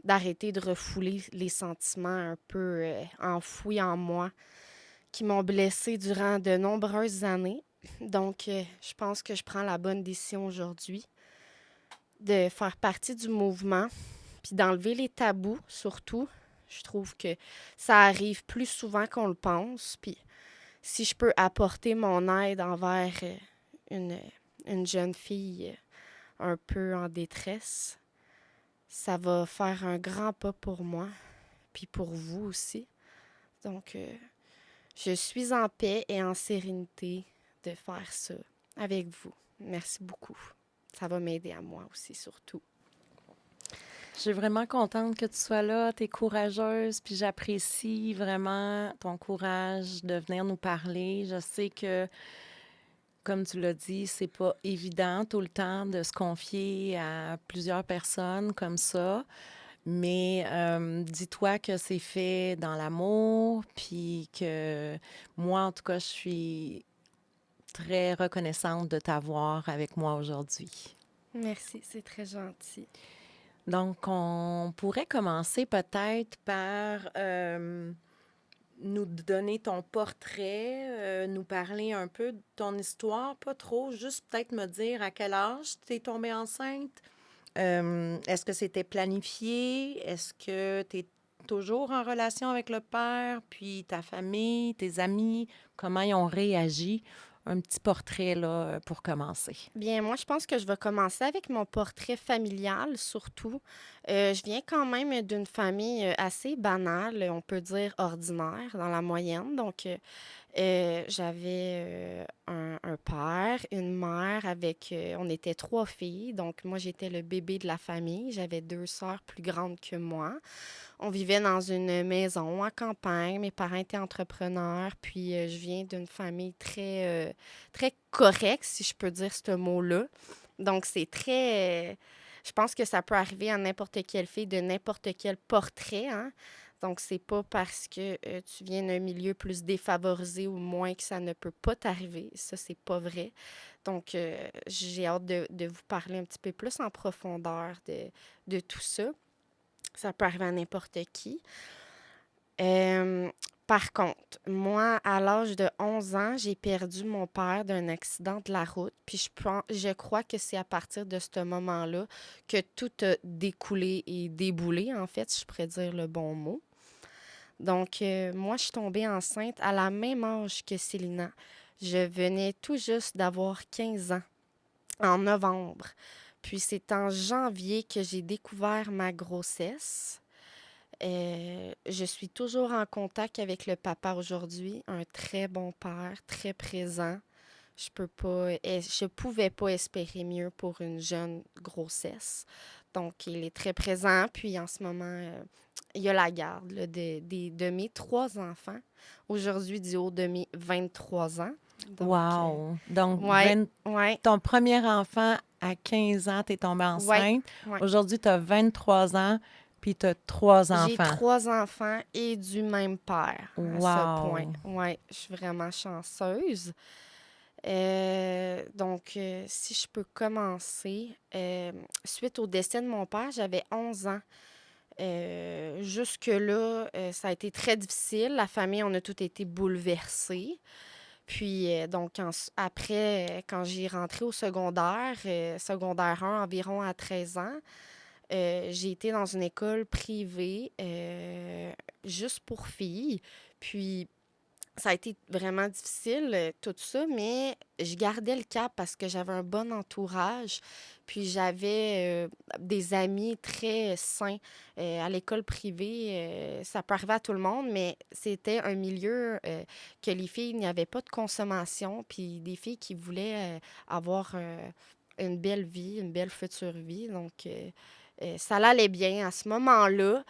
d'arrêter de refouler les sentiments un peu enfouis en moi qui m'ont blessée durant de nombreuses années. Donc, je pense que je prends la bonne décision aujourd'hui de faire partie du mouvement, puis d'enlever les tabous, surtout. Je trouve que ça arrive plus souvent qu'on le pense. Puis, si je peux apporter mon aide envers une, une jeune fille un peu en détresse, ça va faire un grand pas pour moi, puis pour vous aussi. Donc, je suis en paix et en sérénité de faire ça avec vous. Merci beaucoup. Ça va m'aider à moi aussi, surtout. Je suis vraiment contente que tu sois là, tu es courageuse, puis j'apprécie vraiment ton courage de venir nous parler. Je sais que, comme tu l'as dit, c'est pas évident tout le temps de se confier à plusieurs personnes comme ça, mais dis-toi que c'est fait dans l'amour, puis que moi, en tout cas, je suis très reconnaissante de t'avoir avec moi aujourd'hui. Merci, c'est très gentil. Donc, on pourrait commencer peut-être par nous donner ton portrait, nous parler un peu de ton histoire, pas trop, juste peut-être me dire à quel âge tu es tombée enceinte. Est-ce que c'était planifié? Est-ce que tu es toujours en relation avec le père, puis ta famille, tes amis, comment ils ont réagi? Un petit portrait, là, pour commencer. Bien, moi, je pense que je vais commencer avec mon portrait familial, surtout. Je viens quand même d'une famille assez banale, on peut dire ordinaire, dans la moyenne. Donc, j'avais un père, une mère avec... on était 3 filles, donc moi, j'étais le bébé de la famille. J'avais 2 sœurs plus grandes que moi. On vivait dans une maison à campagne. Mes parents étaient entrepreneurs. Puis, je viens d'une famille très correcte, si je peux dire ce mot-là. Donc, c'est très... je pense que ça peut arriver à n'importe quelle fille de n'importe quel portrait, hein. Donc, c'est pas parce que tu viens d'un milieu plus défavorisé ou moins que ça ne peut pas t'arriver. Ça, c'est pas vrai. Donc, j'ai hâte de vous parler un petit peu plus en profondeur de tout ça. Ça peut arriver à n'importe qui. Par contre, moi, à l'âge de 11 ans, j'ai perdu mon père d'un accident de la route. Puis je crois que c'est à partir de ce moment-là que tout a découlé et déboulé, en fait, si je pourrais dire le bon mot. Donc, moi, je suis tombée enceinte à la même âge que Célina. Je venais tout juste d'avoir 15 ans, en novembre. Puis c'est en janvier que j'ai découvert ma grossesse. Je suis toujours en contact avec le papa aujourd'hui, un très bon père, très présent. Je pouvais pas espérer mieux pour une jeune grossesse. Donc, il est très présent. Puis, en ce moment, il y a la garde là, de mes 3 enfants. Aujourd'hui, du haut de mes 23 ans. Donc, Wow! Donc, ouais, ouais, ton premier enfant à 15 ans, tu es tombée ouais, enceinte. ouais. Aujourd'hui, tu as 23 ans, puis tu as 3 J'ai enfants. 3 enfants et du même père à ce point. Wow! Ouais, je suis vraiment chanceuse. Donc, si je peux commencer, suite au décès de mon père, j'avais 11 ans. Jusque-là, ça a été très difficile. La famille, on a tous été bouleversés. Puis, donc, après, quand j'ai rentré au secondaire, secondaire 1, environ à 13 ans, j'ai été dans une école privée juste pour filles. Puis, ça a été vraiment difficile, tout ça, mais je gardais le cap parce que j'avais un bon entourage. Puis j'avais des amis très sains. À l'école privée, ça peut arriver à tout le monde, mais c'était un milieu que les filles, il n'y avait pas de consommation. Puis des filles qui voulaient avoir une belle vie, une belle future vie. Donc, ça allait bien à ce moment-là.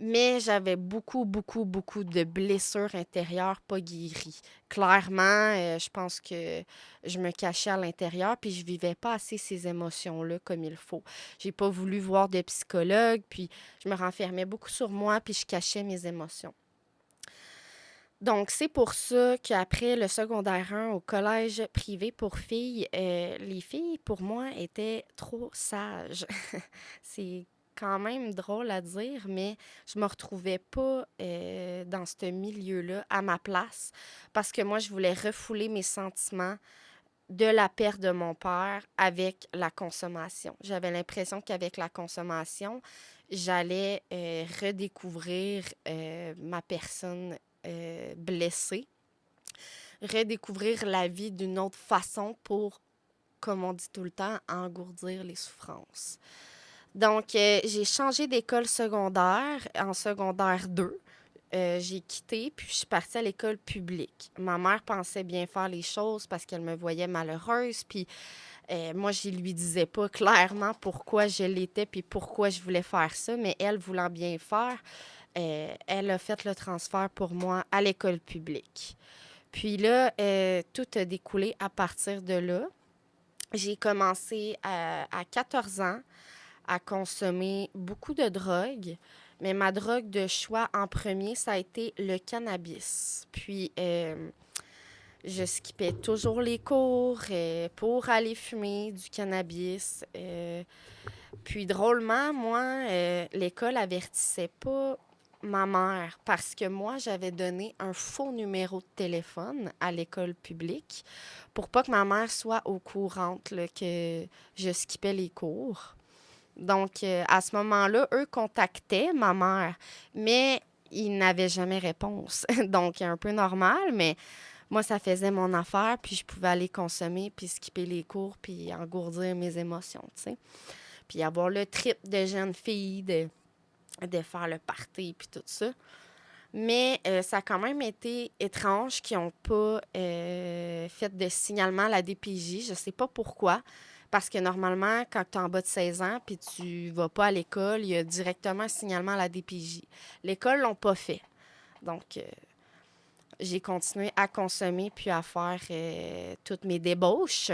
Mais j'avais beaucoup, beaucoup, beaucoup de blessures intérieures pas guéries. Clairement, je pense que je me cachais à l'intérieur, puis je vivais pas assez ces émotions-là comme il faut. J'ai pas voulu voir de psychologue, puis je me renfermais beaucoup sur moi, puis je cachais mes émotions. Donc, c'est pour ça qu'après le secondaire 1 au collège privé pour filles, les filles, pour moi, étaient trop sages. C'est quand même drôle à dire, mais je me retrouvais pas dans ce milieu-là à ma place parce que moi, je voulais refouler mes sentiments de la perte de mon père avec la consommation. J'avais l'impression qu'avec la consommation, j'allais redécouvrir ma personne blessée, redécouvrir la vie d'une autre façon pour, comme on dit tout le temps, engourdir les souffrances. Donc, j'ai changé d'école secondaire en secondaire 2. J'ai quitté, puis je suis partie à l'école publique. Ma mère pensait bien faire les choses parce qu'elle me voyait malheureuse, puis moi, je lui disais pas clairement pourquoi je l'étais puis pourquoi je voulais faire ça, mais elle, voulant bien faire, elle a fait le transfert pour moi à l'école publique. Puis là, tout a découlé à partir de là. J'ai commencé à 14 ans à consommer beaucoup de drogue, mais ma drogue de choix en premier, ça a été le cannabis. Puis, je skippais toujours les cours pour aller fumer du cannabis. Puis, drôlement, moi, l'école avertissait pas ma mère parce que moi, j'avais donné un faux numéro de téléphone à l'école publique pour pas que ma mère soit au courant là, que je skippais les cours. Donc, à ce moment-là, eux contactaient ma mère, mais ils n'avaient jamais réponse. Donc, un peu normal, mais moi, ça faisait mon affaire, puis je pouvais aller consommer, puis skipper les cours, puis engourdir mes émotions, tu sais. Puis avoir le trip de jeune fille, de faire le party, puis tout ça. Mais ça a quand même été étrange qu'ils n'ont pas fait de signalement à la DPJ. Je sais pas pourquoi. Parce que normalement, quand tu es en bas de 16 ans puis tu vas pas à l'école, il y a directement un signalement à la DPJ. L'école l'ont pas fait. Donc, j'ai continué à consommer puis à faire toutes mes débauches.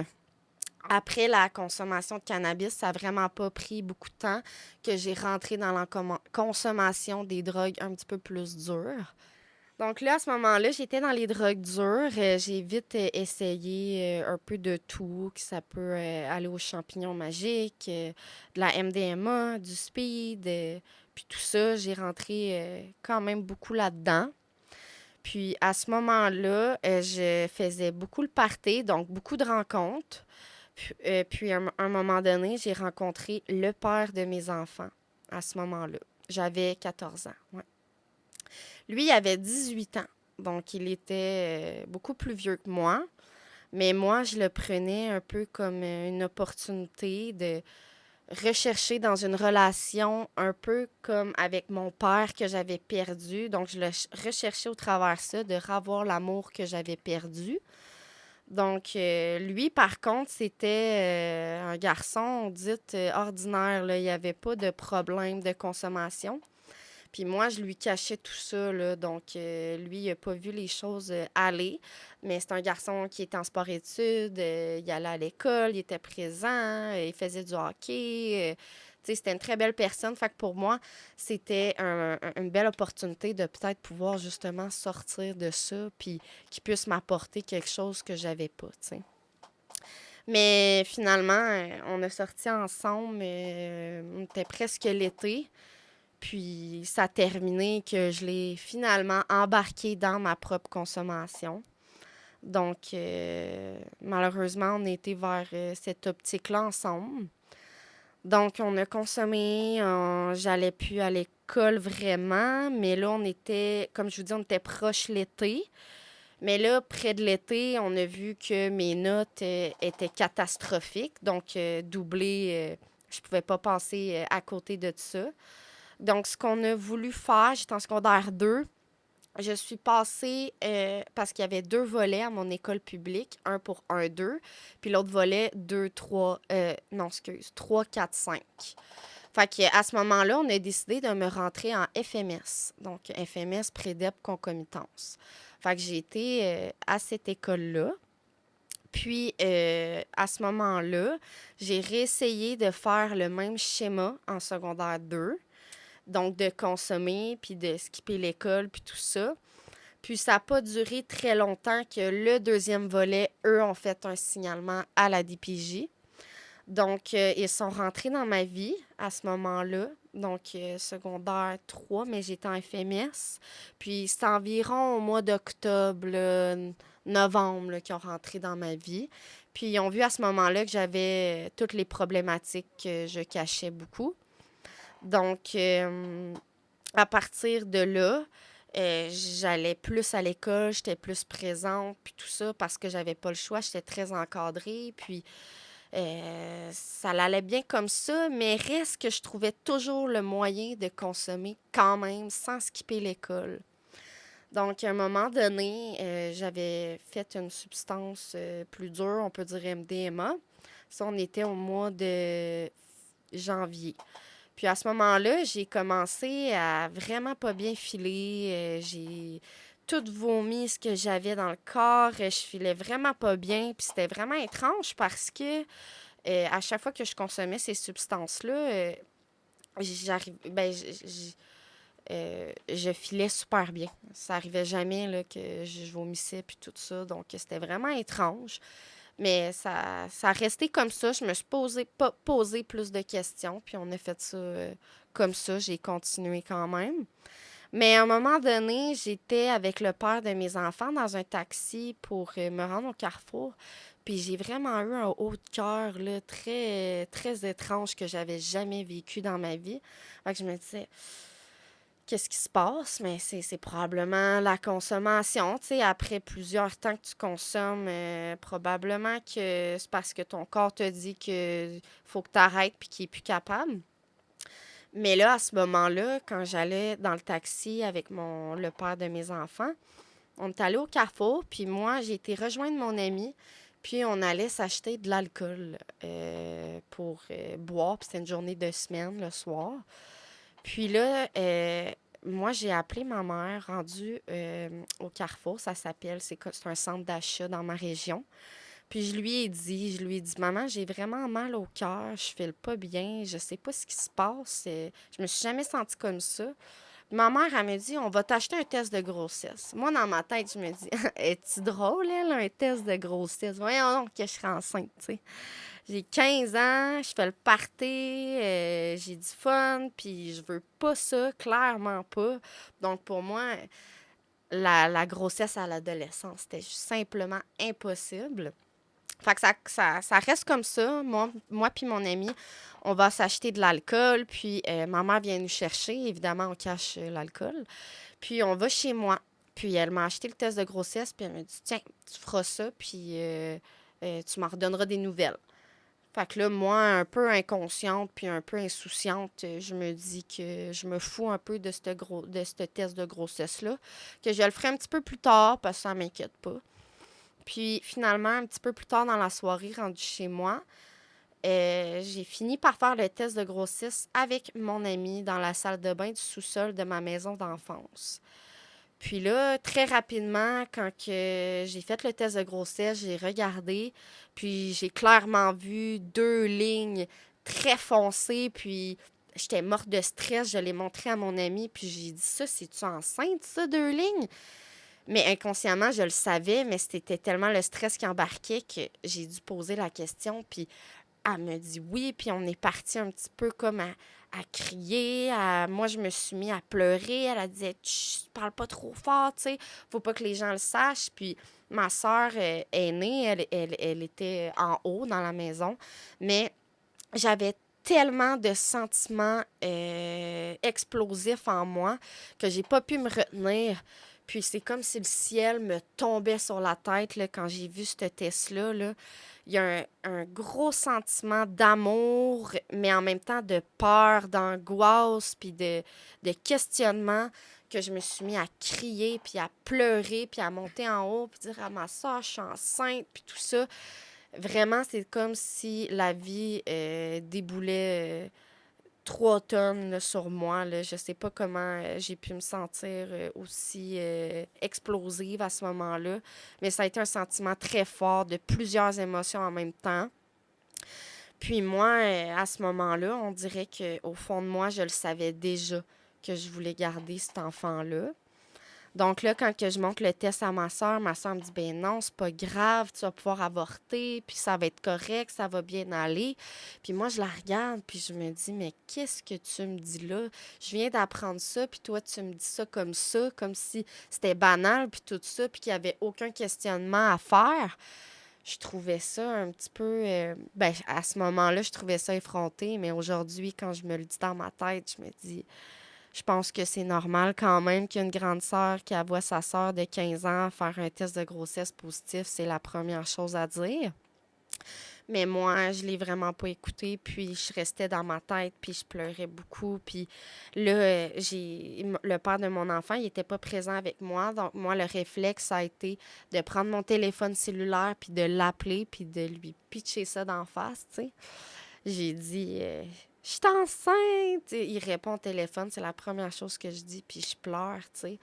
Après la consommation de cannabis, ça n'a vraiment pas pris beaucoup de temps que j'ai rentré dans la consommation des drogues un petit peu plus dures. Donc là, à ce moment-là, j'étais dans les drogues dures. J'ai vite essayé un peu de tout, que ça peut aller aux champignons magiques, de la MDMA, du speed, puis tout ça. J'ai rentré quand même beaucoup là-dedans. Puis à ce moment-là, je faisais beaucoup le party, donc beaucoup de rencontres. Puis à un moment donné, j'ai rencontré le père de mes enfants à ce moment-là. J'avais 14 ans, ouais. Lui, il avait 18 ans, donc il était beaucoup plus vieux que moi. Mais moi, je le prenais un peu comme une opportunité de rechercher dans une relation un peu comme avec mon père que j'avais perdu. Donc, je le recherchais au travers de ça, de revoir l'amour que j'avais perdu. Donc, lui, par contre, c'était un garçon, dit, ordinaire, là. Il n'y avait pas de problème de consommation. Puis moi, je lui cachais tout ça, là. Donc, lui, il n'a pas vu les choses aller. Mais c'est un garçon qui était en sport-études. Il allait à l'école, il était présent, il faisait du hockey. Tu sais, c'était une très belle personne. Fait que pour moi, c'était une belle opportunité de peut-être pouvoir justement sortir de ça puis qu'il puisse m'apporter quelque chose que j'avais pas, tu sais. Mais finalement, on a sorti ensemble. On était presque l'été. Puis ça a terminé que je l'ai finalement embarqué dans ma propre consommation. Donc, malheureusement, on était vers cette optique-là ensemble. Donc, on a consommé, j'allais plus à l'école vraiment, mais là, on était, comme je vous dis, on était proche l'été. Mais là, près de l'été, on a vu que mes notes étaient catastrophiques, donc doublées, je pouvais pas passer à côté de ça. Donc, ce qu'on a voulu faire, j'étais en secondaire 2, je suis passée, parce qu'il y avait 2 volets à mon école publique, un pour 1-2, puis l'autre volet 2, 3, 3, 4, 5. Fait qu'à ce moment-là, on a décidé de me rentrer en FMS. Donc, FMS, Prédep Concomitance. Fait que j'ai été à cette école-là. Puis, à ce moment-là, j'ai réessayé de faire le même schéma en secondaire 2. Donc, de consommer, puis de skipper l'école, puis tout ça. Puis, ça n'a pas duré très longtemps que le deuxième volet, eux, ont fait un signalement à la DPJ. Donc, ils sont rentrés dans ma vie à ce moment-là. Donc, secondaire 3, mais j'étais en FMS. Puis, c'est environ au mois d'octobre, là, novembre, là, qu'ils ont rentré dans ma vie. Puis, ils ont vu à ce moment-là que j'avais toutes les problématiques que je cachais beaucoup. Donc, à partir de là, j'allais plus à l'école, j'étais plus présente, puis tout ça, parce que j'avais pas le choix, j'étais très encadrée, puis ça allait bien comme ça, mais reste que je trouvais toujours le moyen de consommer quand même sans skipper l'école. Donc, à un moment donné, j'avais fait une substance plus dure, on peut dire MDMA. Ça, on était au mois de janvier. Puis à ce moment-là, j'ai commencé à vraiment pas bien filer. J'ai tout vomi ce que j'avais dans le corps. Je filais vraiment pas bien. Puis c'était vraiment étrange parce que à chaque fois que je consommais ces substances-là, je filais super bien. Ça arrivait jamais là, que je vomissais puis tout ça. Donc c'était vraiment étrange. Mais ça a resté comme ça. Je me suis posé plus de questions, puis on a fait ça comme ça. J'ai continué quand même. Mais à un moment donné, j'étais avec le père de mes enfants dans un taxi pour me rendre au Carrefour. Puis j'ai vraiment eu un haut de cœur là, très, très étrange que j'avais jamais vécu dans ma vie. Fait que je me disais, qu'est-ce qui se passe? Mais c'est probablement la consommation. Tu sais, après plusieurs temps que tu consommes, probablement que c'est parce que ton corps te dit qu'il faut que tu arrêtes puis qu'il n'est plus capable. Mais là, à ce moment-là, quand j'allais dans le taxi avec le père de mes enfants, on est allé au Carrefour, puis moi, j'ai été rejoindre mon ami, puis on allait s'acheter de l'alcool pour boire, puis c'était une journée de semaine le soir. Puis là, moi, j'ai appelé ma mère rendue au Carrefour, ça s'appelle, c'est un centre d'achat dans ma région. Puis je lui ai dit, maman, j'ai vraiment mal au cœur, je file pas bien, je sais pas ce qui se passe, je me suis jamais sentie comme ça. Ma mère, elle me dit, on va t'acheter un test de grossesse. Moi, dans ma tête, je me dis, es-tu drôle, elle, un test de grossesse? Voyons donc que je serai enceinte, tu sais. J'ai 15 ans, je fais le party, j'ai du fun, puis je veux pas ça, clairement pas. Donc, pour moi, la grossesse à l'adolescence, c'était juste simplement impossible. Fait que ça reste comme ça. Moi puis mon ami, on va s'acheter de l'alcool, puis ma mère vient nous chercher. Évidemment, on cache l'alcool. Puis on va chez moi. Puis elle m'a acheté le test de grossesse, puis elle m'a dit, tiens, tu feras ça, puis tu m'en redonneras des nouvelles. Fait que là, moi, un peu inconsciente puis un peu insouciante, je me dis que je me fous un peu de ce test de grossesse-là, que je le ferai un petit peu plus tard parce que ça m'inquiète pas. Puis finalement, un petit peu plus tard dans la soirée, rendue chez moi, j'ai fini par faire le test de grossesse avec mon ami dans la salle de bain du sous-sol de ma maison d'enfance. Puis là, très rapidement, quand que j'ai fait le test de grossesse, j'ai regardé, puis j'ai clairement vu 2 lignes très foncées, puis j'étais morte de stress. Je l'ai montré à mon ami, puis j'ai dit, ça, c'est-tu enceinte, ça, 2 lignes? Mais inconsciemment, je le savais, mais c'était tellement le stress qui embarquait que j'ai dû poser la question, puis elle me dit oui, puis on est parti un petit peu comme à crier. Moi, je me suis mis à pleurer. Elle a dit « Chut, parle pas trop fort, tu sais, faut pas que les gens le sachent. » Puis ma soeur aînée, elle était en haut dans la maison, mais j'avais tellement de sentiments explosifs en moi que j'ai pas pu me retenir. Puis c'est comme si le ciel me tombait sur la tête là, quand j'ai vu ce test-là. Là. Il y a un gros sentiment d'amour, mais en même temps de peur, d'angoisse, puis de questionnement que je me suis mis à crier, puis à pleurer, puis à monter en haut, puis dire à ma soeur, je suis enceinte, puis tout ça. Vraiment, c'est comme si la vie déboulait 3 tonnes là, sur moi. Là. Je sais pas comment j'ai pu me sentir aussi explosive à ce moment-là, mais ça a été un sentiment très fort de plusieurs émotions en même temps. Puis moi, à ce moment-là, on dirait qu'au fond de moi, je le savais déjà que je voulais garder cet enfant-là. Donc là, quand que je montre le test à ma soeur me dit, ben non, c'est pas grave, tu vas pouvoir avorter, puis ça va être correct, ça va bien aller. Puis moi, je la regarde, puis je me dis, mais qu'est-ce que tu me dis là? Je viens d'apprendre ça, puis toi, tu me dis ça, comme si c'était banal, puis tout ça, puis qu'il n'y avait aucun questionnement à faire. Je trouvais ça un petit peu... ben, à ce moment-là, je trouvais ça effronté, mais aujourd'hui, quand je me le dis dans ma tête, je me dis... Je pense que c'est normal quand même qu'une grande sœur qui voit sa sœur de 15 ans faire un test de grossesse positif, c'est la première chose à dire. Mais moi, je l'ai vraiment pas écouté, puis je restais dans ma tête, puis je pleurais beaucoup. Puis là, le père de mon enfant, il était pas présent avec moi. Donc, moi, le réflexe, ça a été de prendre mon téléphone cellulaire, puis de l'appeler, puis de lui pitcher ça d'en face, tu sais. J'ai dit, je suis enceinte. Il répond au téléphone, c'est la première chose que je dis, puis je pleure, tu sais.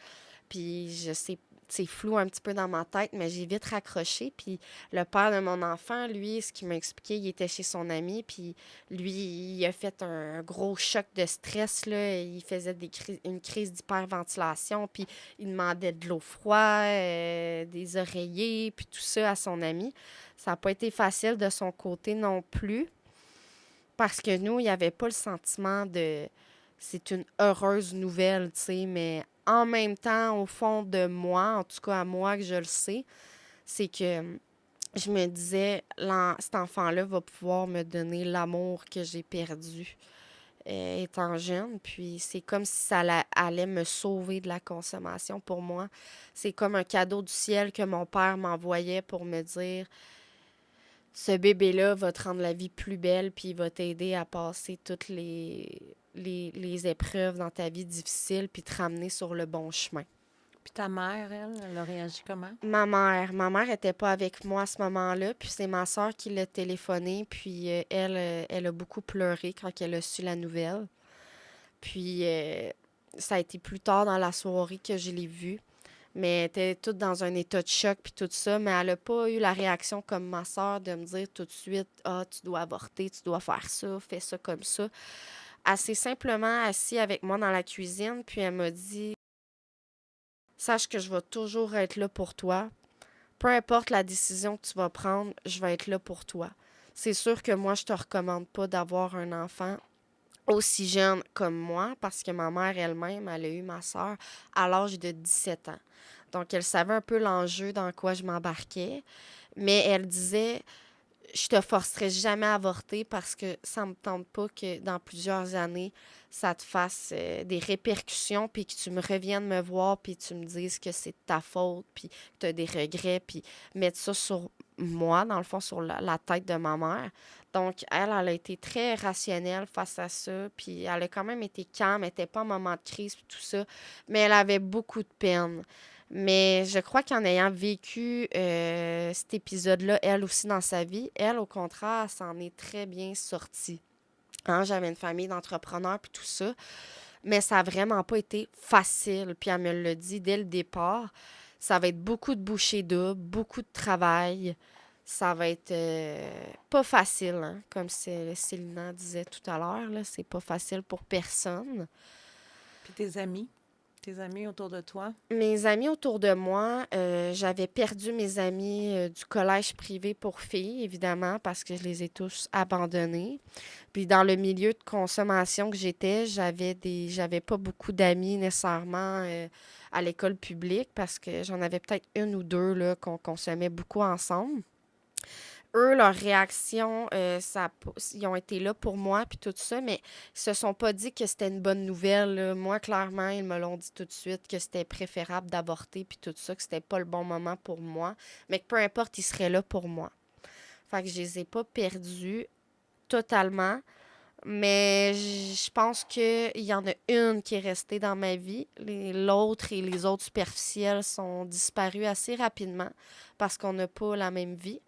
Puis je sais, c'est flou un petit peu dans ma tête, mais j'ai vite raccroché. Puis le père de mon enfant, lui, ce qu'il m'a expliqué, il était chez son ami, puis lui, il a fait un gros choc de stress, là. Il faisait une crise d'hyperventilation, puis il demandait de l'eau froide, des oreillers, puis tout ça à son ami. Ça n'a pas été facile de son côté non plus. Parce que nous, il n'y avait pas le sentiment de c'est une heureuse nouvelle, tu sais, mais en même temps, au fond de moi, en tout cas à moi que je le sais, c'est que je me disais, cet enfant-là va pouvoir me donner l'amour que j'ai perdu étant jeune. Puis c'est comme si ça allait me sauver de la consommation pour moi. C'est comme un cadeau du ciel que mon père m'envoyait pour me dire ce bébé-là va te rendre la vie plus belle, puis il va t'aider à passer toutes les épreuves dans ta vie difficile, puis te ramener sur le bon chemin. Puis ta mère, elle a réagi comment? Ma mère était pas avec moi à ce moment-là, puis c'est ma soeur qui l'a téléphoné, puis elle a beaucoup pleuré quand elle a su la nouvelle. Puis ça a été plus tard dans la soirée que je l'ai vue. Mais elle était toute dans un état de choc puis tout ça, mais elle n'a pas eu la réaction comme ma soeur de me dire tout de suite « Ah, tu dois avorter, tu dois faire ça, fais ça comme ça. » Elle s'est simplement assise avec moi dans la cuisine, puis elle m'a dit « Sache que je vais toujours être là pour toi. Peu importe la décision que tu vas prendre, je vais être là pour toi. C'est sûr que moi, je te recommande pas d'avoir un enfant aussi jeune comme moi, parce que ma mère elle-même, elle a eu ma soeur à l'âge de 17 ans. Donc, elle savait un peu l'enjeu dans quoi je m'embarquais, mais elle disait, je te forcerai jamais à avorter parce que ça me tente pas que dans plusieurs années, ça te fasse des répercussions, puis que tu me reviennes me voir, puis tu me dises que c'est de ta faute, puis que tu as des regrets, puis mettre ça sur moi, dans le fond, sur la tête de ma mère. Donc, elle a été très rationnelle face à ça, puis elle a quand même été calme, elle n'était pas en moment de crise, puis tout ça, mais elle avait beaucoup de peine. Mais je crois qu'en ayant vécu cet épisode-là, elle aussi dans sa vie, elle, au contraire, s'en est très bien sortie. Hein, j'avais une famille d'entrepreneurs puis tout ça, mais ça n'a vraiment pas été facile. Puis elle me l'a dit dès le départ, ça va être beaucoup de bouchées doubles, beaucoup de travail. Ça va être pas facile, hein, comme Célina disait tout à l'heure, là, c'est pas facile pour personne. Puis tes amis autour de toi? Mes amis autour de moi, j'avais perdu mes amis du collège privé pour filles, évidemment, parce que je les ai tous abandonnés. Puis dans le milieu de consommation que j'étais, j'avais pas beaucoup d'amis nécessairement à l'école publique parce que j'en avais peut-être une ou deux là, qu'on consommait beaucoup ensemble. Eux, leur réaction, ils ont été là pour moi, puis tout ça, mais ils se sont pas dit que c'était une bonne nouvelle, là. Moi, clairement, ils me l'ont dit tout de suite que c'était préférable d'avorter, puis tout ça, que c'était pas le bon moment pour moi, mais que peu importe, ils seraient là pour moi. Fait que je les ai pas perdus totalement, mais je pense qu'il y en a une qui est restée dans ma vie. L'autre et les autres superficielles sont disparues assez rapidement parce qu'on n'a pas la même vie.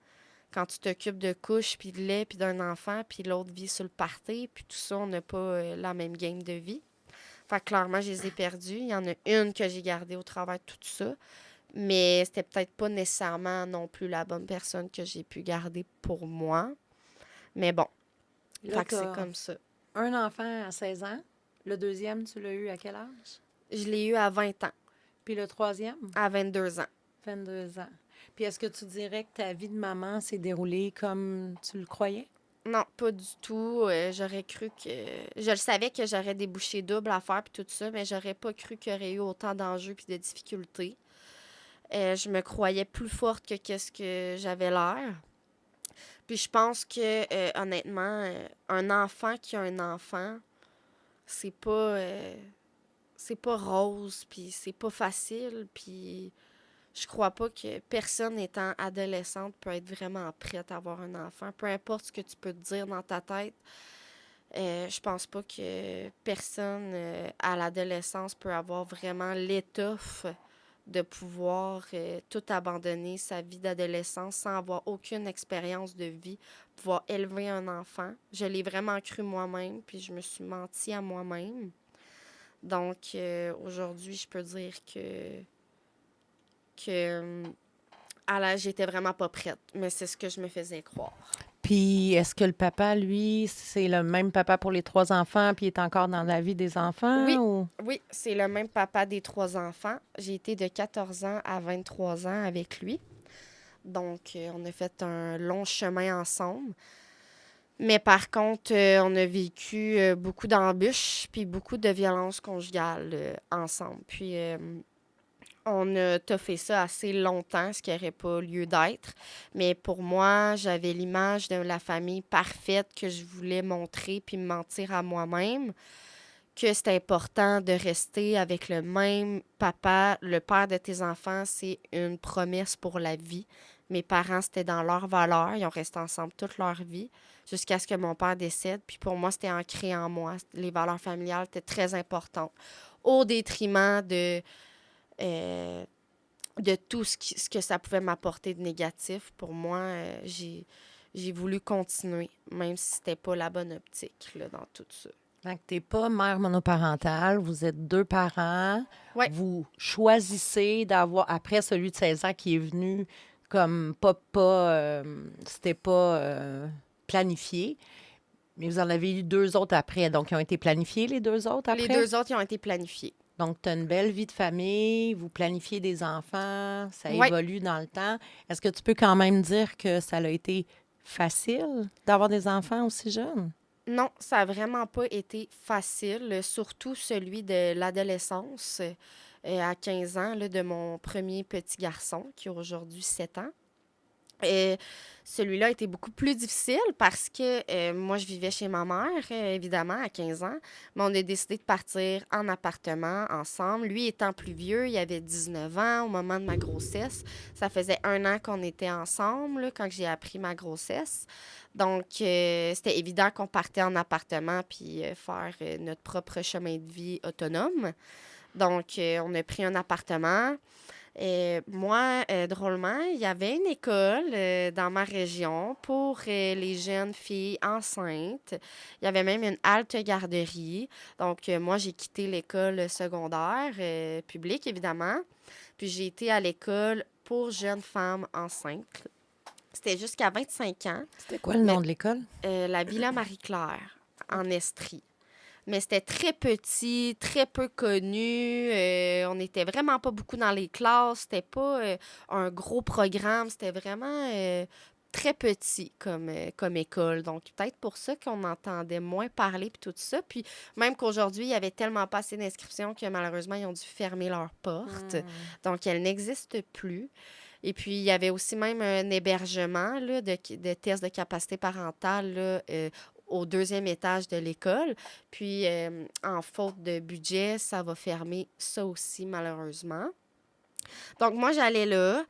quand tu t'occupes de couches, puis de lait, puis d'un enfant, puis l'autre vit sur le party, puis tout ça, on n'a pas la même game de vie. Fait que clairement, je les ai perdus. Il y en a une que j'ai gardée au travers de tout ça. Mais c'était peut-être pas nécessairement non plus la bonne personne que j'ai pu garder pour moi. Mais bon, Là, fait que c'est t'as comme ça. un enfant à 16 ans. Le deuxième, tu l'as eu à quel âge? Je l'ai eu à 20 ans, Puis le troisième? à 22 ans. 22 ans. Puis est-ce que tu dirais que ta vie de maman s'est déroulée comme tu le croyais? Non, pas du tout. J'aurais cru que... Je le savais que j'aurais des bouchées doubles à faire puis tout ça, mais j'aurais pas cru qu'il y aurait eu autant d'enjeux puis de difficultés. Je me croyais plus forte que qu'est-ce que j'avais l'air. Puis je pense que, honnêtement, un enfant qui a un enfant, c'est pas rose, puis c'est pas facile, puis je crois pas que personne étant adolescente peut être vraiment prête à avoir un enfant. Peu importe ce que tu peux te dire dans ta tête, je pense pas que personne à l'adolescence peut avoir vraiment l'étoffe de pouvoir tout abandonner sa vie d'adolescence sans avoir aucune expérience de vie, pouvoir élever un enfant. Je l'ai vraiment cru moi-même, puis je me suis menti à moi-même. Donc, aujourd'hui, je peux dire que j'étais vraiment pas prête, mais c'est ce que je me faisais croire. Puis est-ce que le papa, lui, c'est le même papa pour les 3 enfants, puis il est encore dans la vie des enfants? Oui, Ou... oui, c'est le même papa des 3 enfants. J'ai été de 14 ans à 23 ans avec lui. Donc, on a fait un long chemin ensemble. Mais par contre, on a vécu beaucoup d'embûches puis beaucoup de violences conjugales ensemble. Puis, on a toffé ça assez longtemps, ce qui n'aurait pas lieu d'être. Mais pour moi, j'avais l'image de la famille parfaite que je voulais montrer puis me mentir à moi-même que c'est important de rester avec le même papa. Le père de tes enfants, c'est une promesse pour la vie. Mes parents, c'était dans leurs valeurs. Ils ont resté ensemble toute leur vie jusqu'à ce que mon père décède. Puis pour moi, c'était ancré en moi. Les valeurs familiales étaient très importantes. Au détriment de tout ce que ça pouvait m'apporter de négatif. Pour moi, j'ai voulu continuer, même si c'était pas la bonne optique là, dans tout ça. Fait que t'es pas mère monoparentale, vous êtes 2 parents. Ouais. Vous choisissez d'avoir, après celui de 16 ans qui est venu, comme c'était pas planifié, mais vous en avez eu 2 autres après. Donc, ils ont été planifiés, les 2 autres après? Les 2 autres, ils ont été planifiés. Donc, tu as une belle vie de famille, vous planifiez des enfants, ça Ouais. évolue dans le temps. Est-ce que tu peux quand même dire que ça a été facile d'avoir des enfants aussi jeunes? Non, ça n'a vraiment pas été facile, surtout celui de l'adolescence à 15 ans, là, de mon premier petit garçon qui a aujourd'hui 7 ans. Celui-là a été beaucoup plus difficile parce que moi, je vivais chez ma mère, évidemment, à 15 ans, mais on a décidé de partir en appartement ensemble. Lui étant plus vieux, il avait 19 ans au moment de ma grossesse. Ça faisait 1 an qu'on était ensemble là, quand j'ai appris ma grossesse. Donc, c'était évident qu'on partait en appartement puis faire notre propre chemin de vie autonome. Donc, on a pris un appartement. Moi, drôlement, il y avait une école dans ma région pour les jeunes filles enceintes. Il y avait même une halte garderie. Donc, moi, j'ai quitté l'école secondaire publique, évidemment. Puis, j'ai été à l'école pour jeunes femmes enceintes. C'était jusqu'à 25 ans. C'était quoi le nom de l'école? La Villa Marie-Claire, en Estrie. Mais c'était très petit, très peu connu. On n'était vraiment pas beaucoup dans les classes. C'était pas un gros programme. C'était vraiment très petit comme école. Donc, peut-être pour ça qu'on entendait moins parler puis tout ça. Puis, même qu'aujourd'hui, il y avait tellement pas assez d'inscriptions que malheureusement, ils ont dû fermer leurs portes. Donc, elles n'existent plus. Et puis, il y avait aussi même un hébergement là, de tests de capacité parentale là, au 2e étage de l'école. Puis, en faute de budget, ça va fermer ça aussi, malheureusement. Donc, moi, j'allais là.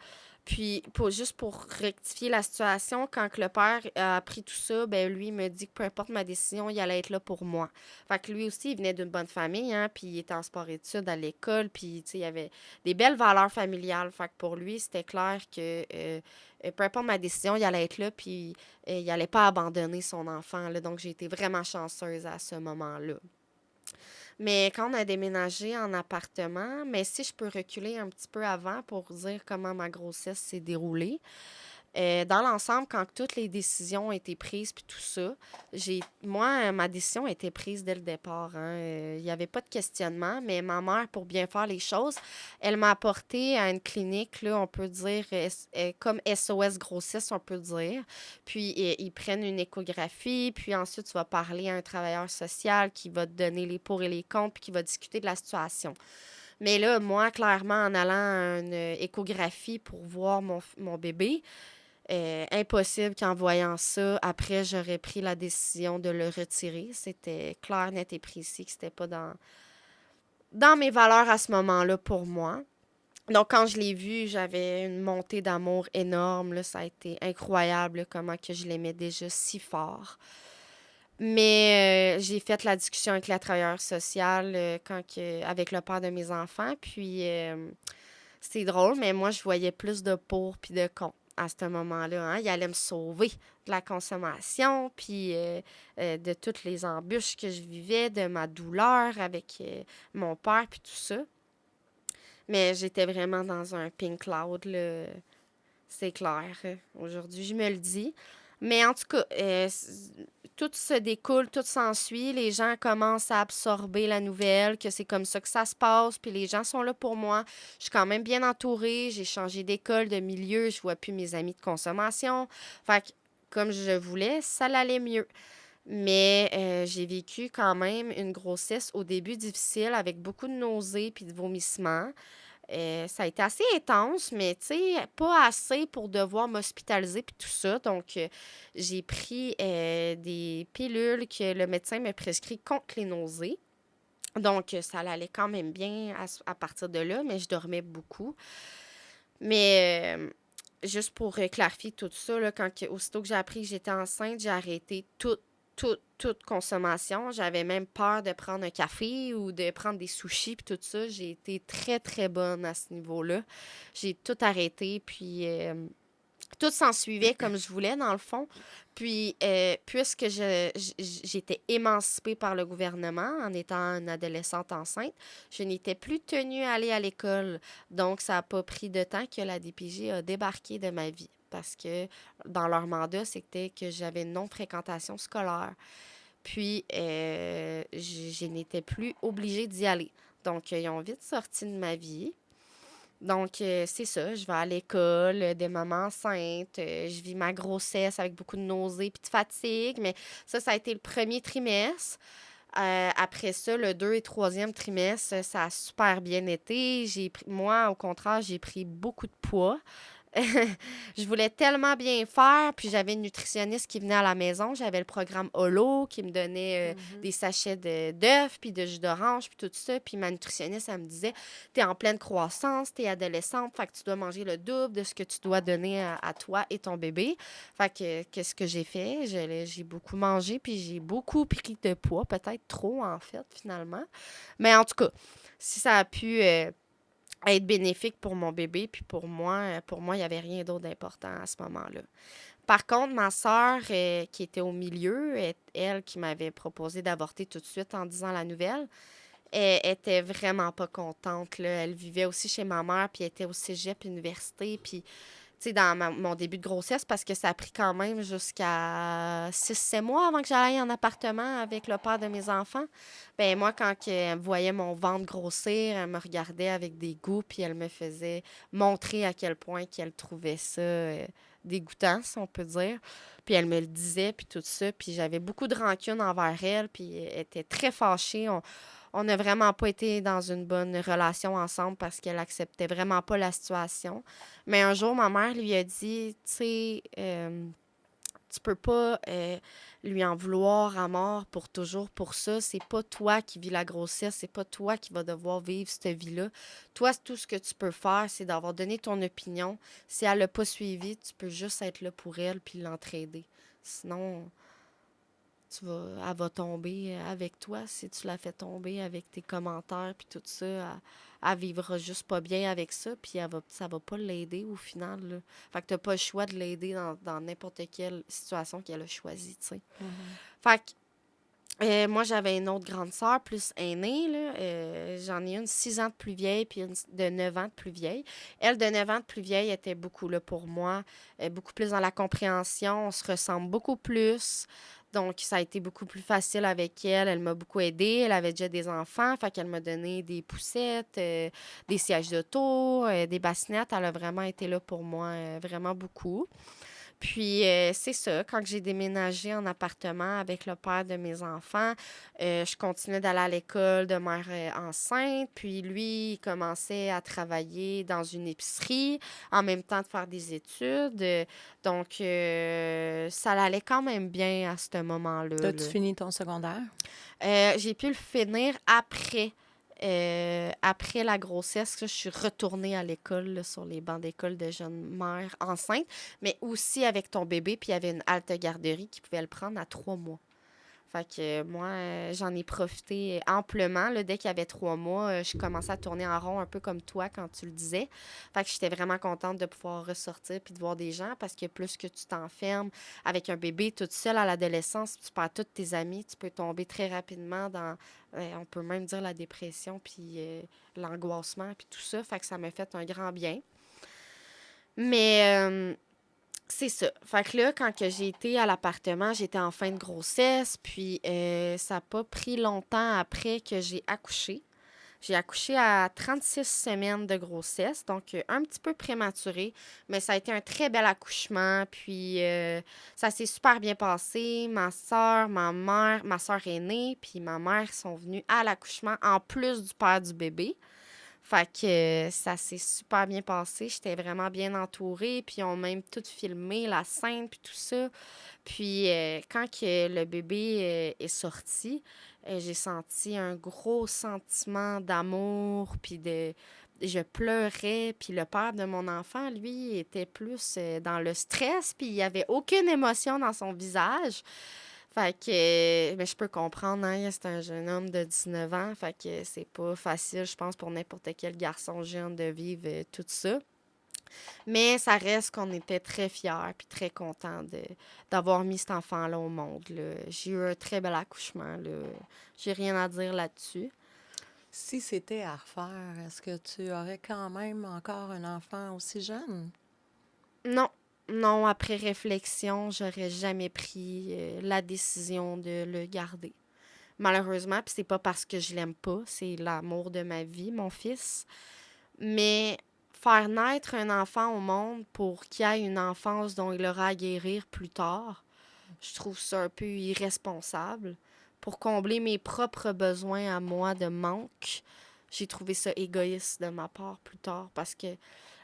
Puis, juste pour rectifier la situation, quand que le père a appris tout ça, ben lui, il me dit que peu importe ma décision, il allait être là pour moi. Fait que lui aussi, il venait d'une bonne famille, hein, puis il était en sport-études à l'école, puis, tu sais, il y avait des belles valeurs familiales. Fait que pour lui, c'était clair que peu importe ma décision, il allait être là, puis il allait pas abandonner son enfant, là. Donc, j'ai été vraiment chanceuse à ce moment-là. Mais quand on a déménagé en appartement, mais si je peux reculer un petit peu avant pour dire comment ma grossesse s'est déroulée. Dans l'ensemble, quand toutes les décisions ont été prises puis tout ça, ma décision a été prise dès le départ, hein. Il n'y avait pas de questionnement, mais ma mère, pour bien faire les choses, elle m'a apporté à une clinique, là, on peut dire, comme SOS grossesse, on peut dire. Puis, ils prennent une échographie, puis ensuite, tu vas parler à un travailleur social qui va te donner les pour et les contre, puis qui va discuter de la situation. Mais là, moi, clairement, en allant à une échographie pour voir mon bébé, impossible qu'en voyant ça, après, j'aurais pris la décision de le retirer. C'était clair, net et précis que c'était pas dans mes valeurs à ce moment-là pour moi. Donc, quand je l'ai vu, j'avais une montée d'amour énorme. Là, ça a été incroyable, là, comment que je l'aimais déjà si fort. Mais j'ai fait la discussion avec la travailleuse sociale avec le père de mes enfants. Puis, c'est drôle, mais moi, je voyais plus de pour puis de contre à ce moment-là. Hein. Il allait me sauver de la consommation, puis de toutes les embûches que je vivais, de ma douleur avec mon père, puis tout ça. Mais j'étais vraiment dans un pink cloud, là. C'est clair. Aujourd'hui, je me le dis. Mais en tout cas, tout se découle, tout s'ensuit. Les gens commencent à absorber la nouvelle, que c'est comme ça que ça se passe. Puis les gens sont là pour moi. Je suis quand même bien entourée. J'ai changé d'école, de milieu. Je vois plus mes amis de consommation. Fait que, comme je voulais, ça allait mieux. Mais j'ai vécu quand même une grossesse au début difficile avec beaucoup de nausées puis de vomissements. Ça a été assez intense, mais tu sais, pas assez pour devoir m'hospitaliser puis tout ça. Donc, j'ai pris des pilules que le médecin m'a prescrit contre les nausées. Donc, ça allait quand même bien à partir de là, mais je dormais beaucoup. Mais juste pour clarifier tout ça, là, aussitôt que j'ai appris que j'étais enceinte, j'ai arrêté toute consommation. J'avais même peur de prendre un café ou de prendre des sushis puis tout ça. J'ai été très, très bonne à ce niveau-là. J'ai tout arrêté, puis tout s'en suivait comme je voulais, dans le fond. Puis, puisque j'étais émancipée par le gouvernement en étant une adolescente enceinte, je n'étais plus tenue à aller à l'école. Donc, ça n'a pas pris de temps que la DPJ a débarqué de ma vie. Parce que dans leur mandat, c'était que j'avais une non-fréquentation scolaire. Puis, je n'étais plus obligée d'y aller. Donc, ils ont vite sorti de ma vie. Donc, c'est ça. Je vais à l'école des mamans enceintes. Je vis ma grossesse avec beaucoup de nausées puis de fatigue. Mais ça a été le premier trimestre. Après ça, le 2 et 3e trimestre, ça a super bien été. Moi, au contraire, j'ai pris beaucoup de poids. Je voulais tellement bien faire, puis j'avais une nutritionniste qui venait à la maison. J'avais le programme Holo qui me donnait des sachets d'œufs, puis de jus d'orange, puis tout ça. Puis ma nutritionniste, elle me disait, t'es en pleine croissance, t'es adolescente, fait que tu dois manger le double de ce que tu dois donner à toi et ton bébé. Fait que qu'est-ce que j'ai fait? J'ai beaucoup mangé, puis j'ai beaucoup pris de poids, peut-être trop en fait, finalement. Mais en tout cas, si ça a pu être bénéfique pour mon bébé, puis pour moi, il n'y avait rien d'autre d'important à ce moment-là. Par contre, ma sœur, qui était au milieu, elle qui m'avait proposé d'avorter tout de suite en disant la nouvelle, elle était vraiment pas contente, là. Elle vivait aussi chez ma mère, puis elle était au cégep université, puis tu sais, dans mon début de grossesse, parce que ça a pris quand même jusqu'à 6-7 mois avant que j'aille en appartement avec le père de mes enfants. Ben moi, quand elle voyait mon ventre grossir, elle me regardait avec des goûts, puis elle me faisait montrer à quel point qu'elle trouvait ça dégoûtant, si on peut dire. Puis elle me le disait, puis tout ça. Puis j'avais beaucoup de rancune envers elle, puis elle était très fâchée. On n'a vraiment pas été dans une bonne relation ensemble parce qu'elle acceptait vraiment pas la situation. Mais un jour, ma mère lui a dit, tu sais, tu peux pas lui en vouloir à mort pour toujours pour ça. C'est pas toi qui vis la grossesse, c'est pas toi qui vas devoir vivre cette vie-là. Toi, tout ce que tu peux faire, c'est d'avoir donné ton opinion. Si elle l'a pas suivi, tu peux juste être là pour elle puis l'entraider. Sinon, elle va tomber avec toi. Si tu la fais tomber avec tes commentaires puis tout ça, elle vivra juste pas bien avec ça, puis ça va pas l'aider au final, là. Fait que t'as pas le choix de l'aider dans n'importe quelle situation qu'elle a choisie, tu sais. Fait que moi, j'avais une autre grande sœur, plus aînée, là. J'en ai une 6 ans de plus vieille, puis une de 9 ans de plus vieille. Elle, de 9 ans de plus vieille, était beaucoup là pour moi, beaucoup plus dans la compréhension. On se ressemble beaucoup plus. Donc, ça a été beaucoup plus facile avec elle. Elle m'a beaucoup aidée. Elle avait déjà des enfants, fait qu'elle m'a donné des poussettes, des sièges d'auto, des bassinettes. Elle a vraiment été là pour moi, vraiment beaucoup. Puis, c'est ça, quand j'ai déménagé en appartement avec le père de mes enfants, je continuais d'aller à l'école de mère enceinte. Puis, lui, il commençait à travailler dans une épicerie en même temps de faire des études. Donc, ça allait quand même bien à ce moment-là. T'as-tu là. fini ton secondaire? J'ai pu le finir après la grossesse. Je suis retournée à l'école, là, sur les bancs d'école de jeune mère enceinte, mais aussi avec ton bébé. Puis il y avait une halte garderie qui pouvait le prendre à 3 mois. Fait que moi, j'en ai profité amplement. Là, dès qu'il y avait 3 mois, je commençais à tourner en rond un peu comme toi quand tu le disais. Fait que j'étais vraiment contente de pouvoir ressortir puis de voir des gens parce que plus que tu t'enfermes avec un bébé toute seule à l'adolescence, tu perds tous tes amis, tu peux tomber très rapidement dans, on peut même dire la dépression puis l'angoissement puis tout ça. Fait que ça m'a fait un grand bien. Mais c'est ça. Fait que là, quand que j'ai été à l'appartement, j'étais en fin de grossesse, puis ça n'a pas pris longtemps après que j'ai accouché. J'ai accouché à 36 semaines de grossesse, donc un petit peu prématuré, mais ça a été un très bel accouchement, puis ça s'est super bien passé. Ma soeur, ma soeur aînée, puis ma mère sont venues à l'accouchement en plus du père du bébé. Fait que ça s'est super bien passé. J'étais vraiment bien entourée. Puis, ils ont même tout filmé, la scène, puis tout ça. Puis, quand que le bébé est sorti, j'ai senti un gros sentiment d'amour, puis je pleurais. Puis, le père de mon enfant, lui, était plus dans le stress, puis il n'y avait aucune émotion dans son visage. Fait que, mais je peux comprendre, hein, c'est un jeune homme de 19 ans, fait que c'est pas facile, je pense, pour n'importe quel garçon jeune de vivre tout ça. Mais ça reste qu'on était très fiers puis très contents d'avoir mis cet enfant-là au monde, là. J'ai eu un très bel accouchement, là. J'ai rien à dire là-dessus. Si c'était à refaire, est-ce que tu aurais quand même encore un enfant aussi jeune? Non, non, après réflexion, j'aurais jamais pris la décision de le garder. Malheureusement, puis c'est pas parce que je l'aime pas, c'est l'amour de ma vie, mon fils. Mais faire naître un enfant au monde pour qu'il ait une enfance dont il aura à guérir plus tard, je trouve ça un peu irresponsable. Pour combler mes propres besoins à moi de manque, j'ai trouvé ça égoïste de ma part plus tard parce que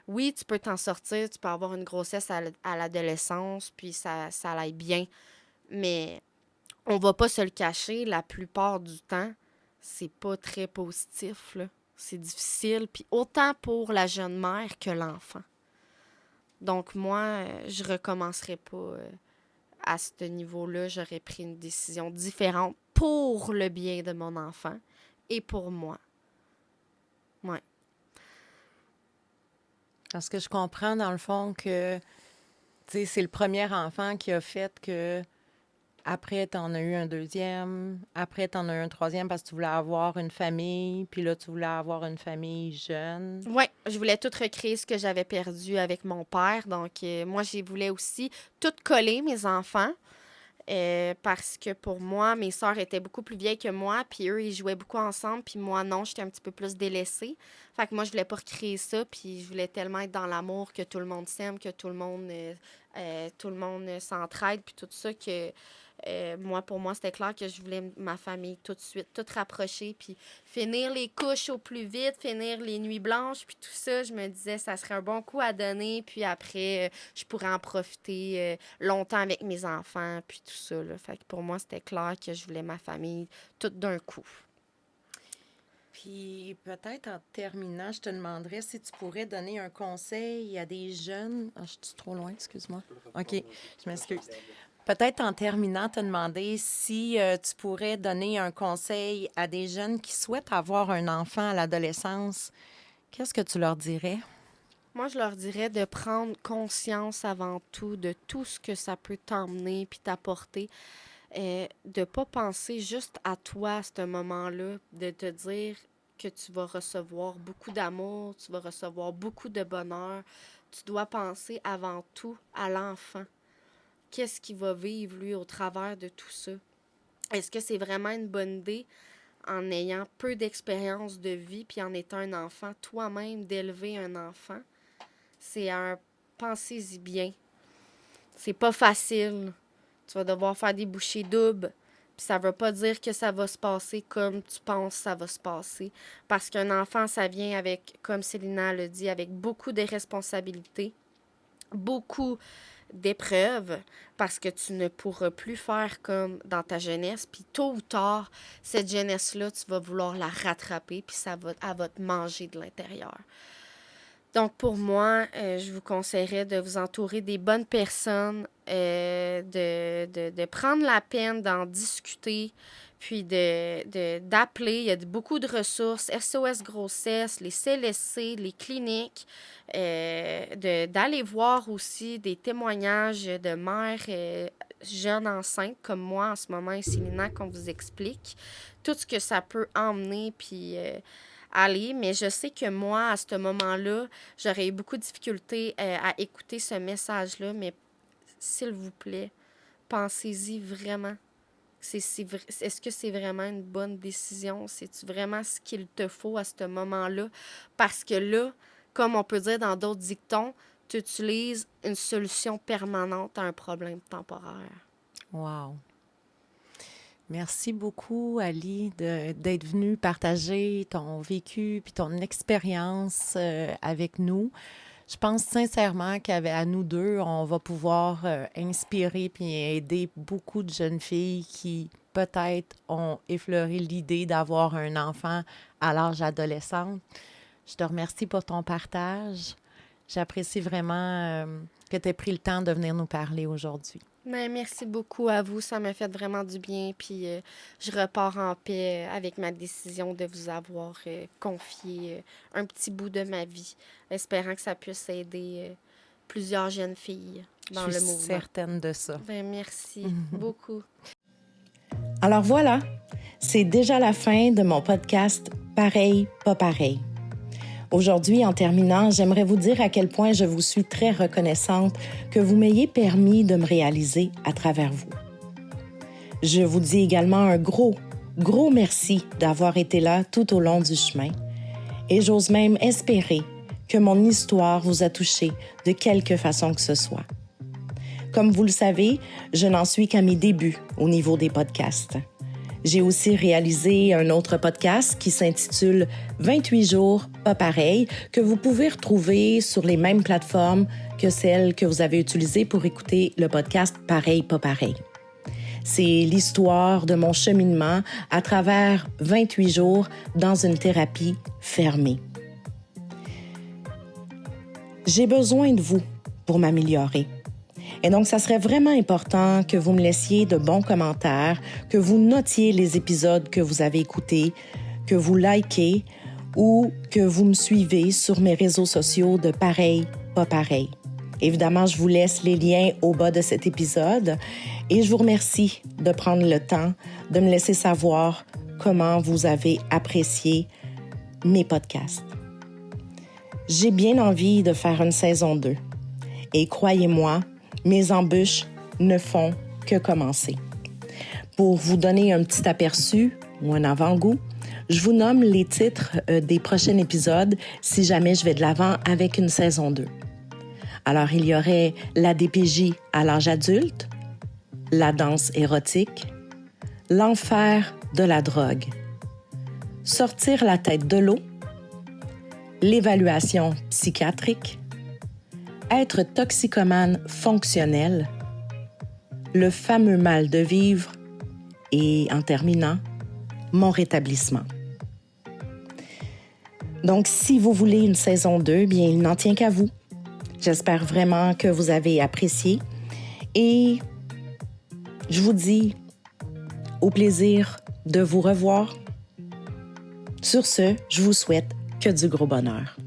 oui, tu peux t'en sortir, tu peux avoir une grossesse à l'adolescence, puis ça aille bien, mais on va pas se le cacher, la plupart du temps, c'est pas très positif, là. C'est difficile, puis autant pour la jeune mère que l'enfant. Donc moi, je recommencerai pas à ce niveau-là. J'aurais pris une décision différente pour le bien de mon enfant et pour moi. Ouais. Parce que je comprends, dans le fond, que c'est le premier enfant qui a fait que après, tu en as eu un deuxième, après, tu en as eu un troisième parce que tu voulais avoir une famille, puis là, tu voulais avoir une famille jeune. Oui, je voulais tout recréer ce que j'avais perdu avec mon père. Donc, moi, je voulais aussi tout coller, mes enfants. Parce que pour moi, mes sœurs étaient beaucoup plus vieilles que moi, puis eux, ils jouaient beaucoup ensemble, puis moi, non, j'étais un petit peu plus délaissée. Fait que moi, je voulais pas recréer ça, puis je voulais tellement être dans l'amour, que tout le monde s'aime, que tout le monde s'entraide, puis tout ça, que Pour moi, c'était clair que je voulais ma famille tout de suite, tout rapprocher, puis finir les couches au plus vite, finir les nuits blanches, puis tout ça, je me disais, ça serait un bon coup à donner, puis après, je pourrais en profiter longtemps avec mes enfants, puis tout ça, là. Fait que pour moi, c'était clair que je voulais ma famille tout d'un coup. Puis peut-être en terminant, je te demanderais si tu pourrais donner un conseil à des jeunes. Ah, je suis trop loin, excuse-moi. OK, je m'excuse. Peut-être en terminant, te demander si tu pourrais donner un conseil à des jeunes qui souhaitent avoir un enfant à l'adolescence. Qu'est-ce que tu leur dirais? Moi, je leur dirais de prendre conscience avant tout de tout ce que ça peut t'emmener puis t'apporter. De ne pas penser juste à toi à ce moment-là, de te dire que tu vas recevoir beaucoup d'amour, tu vas recevoir beaucoup de bonheur. Tu dois penser avant tout à l'enfant. Qu'est-ce qu'il va vivre, lui, au travers de tout ça? Est-ce que c'est vraiment une bonne idée, en ayant peu d'expérience de vie, puis en étant un enfant, toi-même, d'élever un enfant? Pensez-y bien. C'est pas facile. Tu vas devoir faire des bouchées doubles. Puis ça veut pas dire que ça va se passer comme tu penses que ça va se passer. Parce qu'un enfant, ça vient avec, comme Célina l'a dit, avec beaucoup de responsabilités, beaucoup d'épreuves, parce que tu ne pourras plus faire comme dans ta jeunesse. Puis tôt ou tard, cette jeunesse-là, tu vas vouloir la rattraper, puis elle va te manger de l'intérieur. Donc, pour moi, je vous conseillerais de vous entourer des bonnes personnes, de prendre la peine d'en discuter, puis d'appeler. Il y a beaucoup de ressources, SOS Grossesse, les CLSC, les cliniques, d'aller voir aussi des témoignages de mères jeunes enceintes, comme moi en ce moment, et Célina, qu'on vous explique. Tout ce que ça peut emmener, puis... aller, mais je sais que moi, à ce moment-là, j'aurais eu beaucoup de difficultés à écouter ce message-là, mais s'il vous plaît, pensez-y vraiment. Est-ce que c'est vraiment une bonne décision? C'est-tu vraiment ce qu'il te faut à ce moment-là? Parce que là, comme on peut dire dans d'autres dictons, tu utilises une solution permanente à un problème temporaire. Wow! Merci beaucoup, Ali, d'être venue partager ton vécu puis ton expérience avec nous. Je pense sincèrement qu'à nous deux, on va pouvoir inspirer puis aider beaucoup de jeunes filles qui, peut-être, ont effleuré l'idée d'avoir un enfant à l'âge adolescent. Je te remercie pour ton partage. J'apprécie vraiment que tu aies pris le temps de venir nous parler aujourd'hui. Mais merci beaucoup à vous, ça m'a fait vraiment du bien, puis je repars en paix avec ma décision de vous avoir confié un petit bout de ma vie, espérant que ça puisse aider plusieurs jeunes filles dans le mouvement. Je suis certaine de ça. Merci beaucoup. Alors voilà, c'est déjà la fin de mon podcast Pareil, pas pareil. Aujourd'hui, en terminant, j'aimerais vous dire à quel point je vous suis très reconnaissante que vous m'ayez permis de me réaliser à travers vous. Je vous dis également un gros merci d'avoir été là tout au long du chemin. Et j'ose même espérer que mon histoire vous a touché de quelque façon que ce soit. Comme vous le savez, je n'en suis qu'à mes débuts au niveau des podcasts. J'ai aussi réalisé un autre podcast qui s'intitule 28 jours, pas pareil, que vous pouvez retrouver sur les mêmes plateformes que celles que vous avez utilisées pour écouter le podcast Pareil, pas pareil. C'est l'histoire de mon cheminement à travers 28 jours dans une thérapie fermée. J'ai besoin de vous pour m'améliorer. Et donc, ça serait vraiment important que vous me laissiez de bons commentaires, que vous notiez les épisodes que vous avez écoutés, que vous likez ou que vous me suivez sur mes réseaux sociaux de Pareil, pas pareil. Évidemment, je vous laisse les liens au bas de cet épisode et je vous remercie de prendre le temps de me laisser savoir comment vous avez apprécié mes podcasts. J'ai bien envie de faire une saison 2 et croyez-moi, mes embûches ne font que commencer. Pour vous donner un petit aperçu ou un avant-goût, je vous nomme les titres des prochains épisodes si jamais je vais de l'avant avec une saison 2. Alors, il y aurait la DPJ à l'âge adulte, la danse érotique, l'enfer de la drogue, sortir la tête de l'eau, l'évaluation psychiatrique, être toxicomane fonctionnel, le fameux mal de vivre et, en terminant, mon rétablissement. Donc, si vous voulez une saison 2, bien, il n'en tient qu'à vous. J'espère vraiment que vous avez apprécié et je vous dis au plaisir de vous revoir. Sur ce, je vous souhaite que du gros bonheur.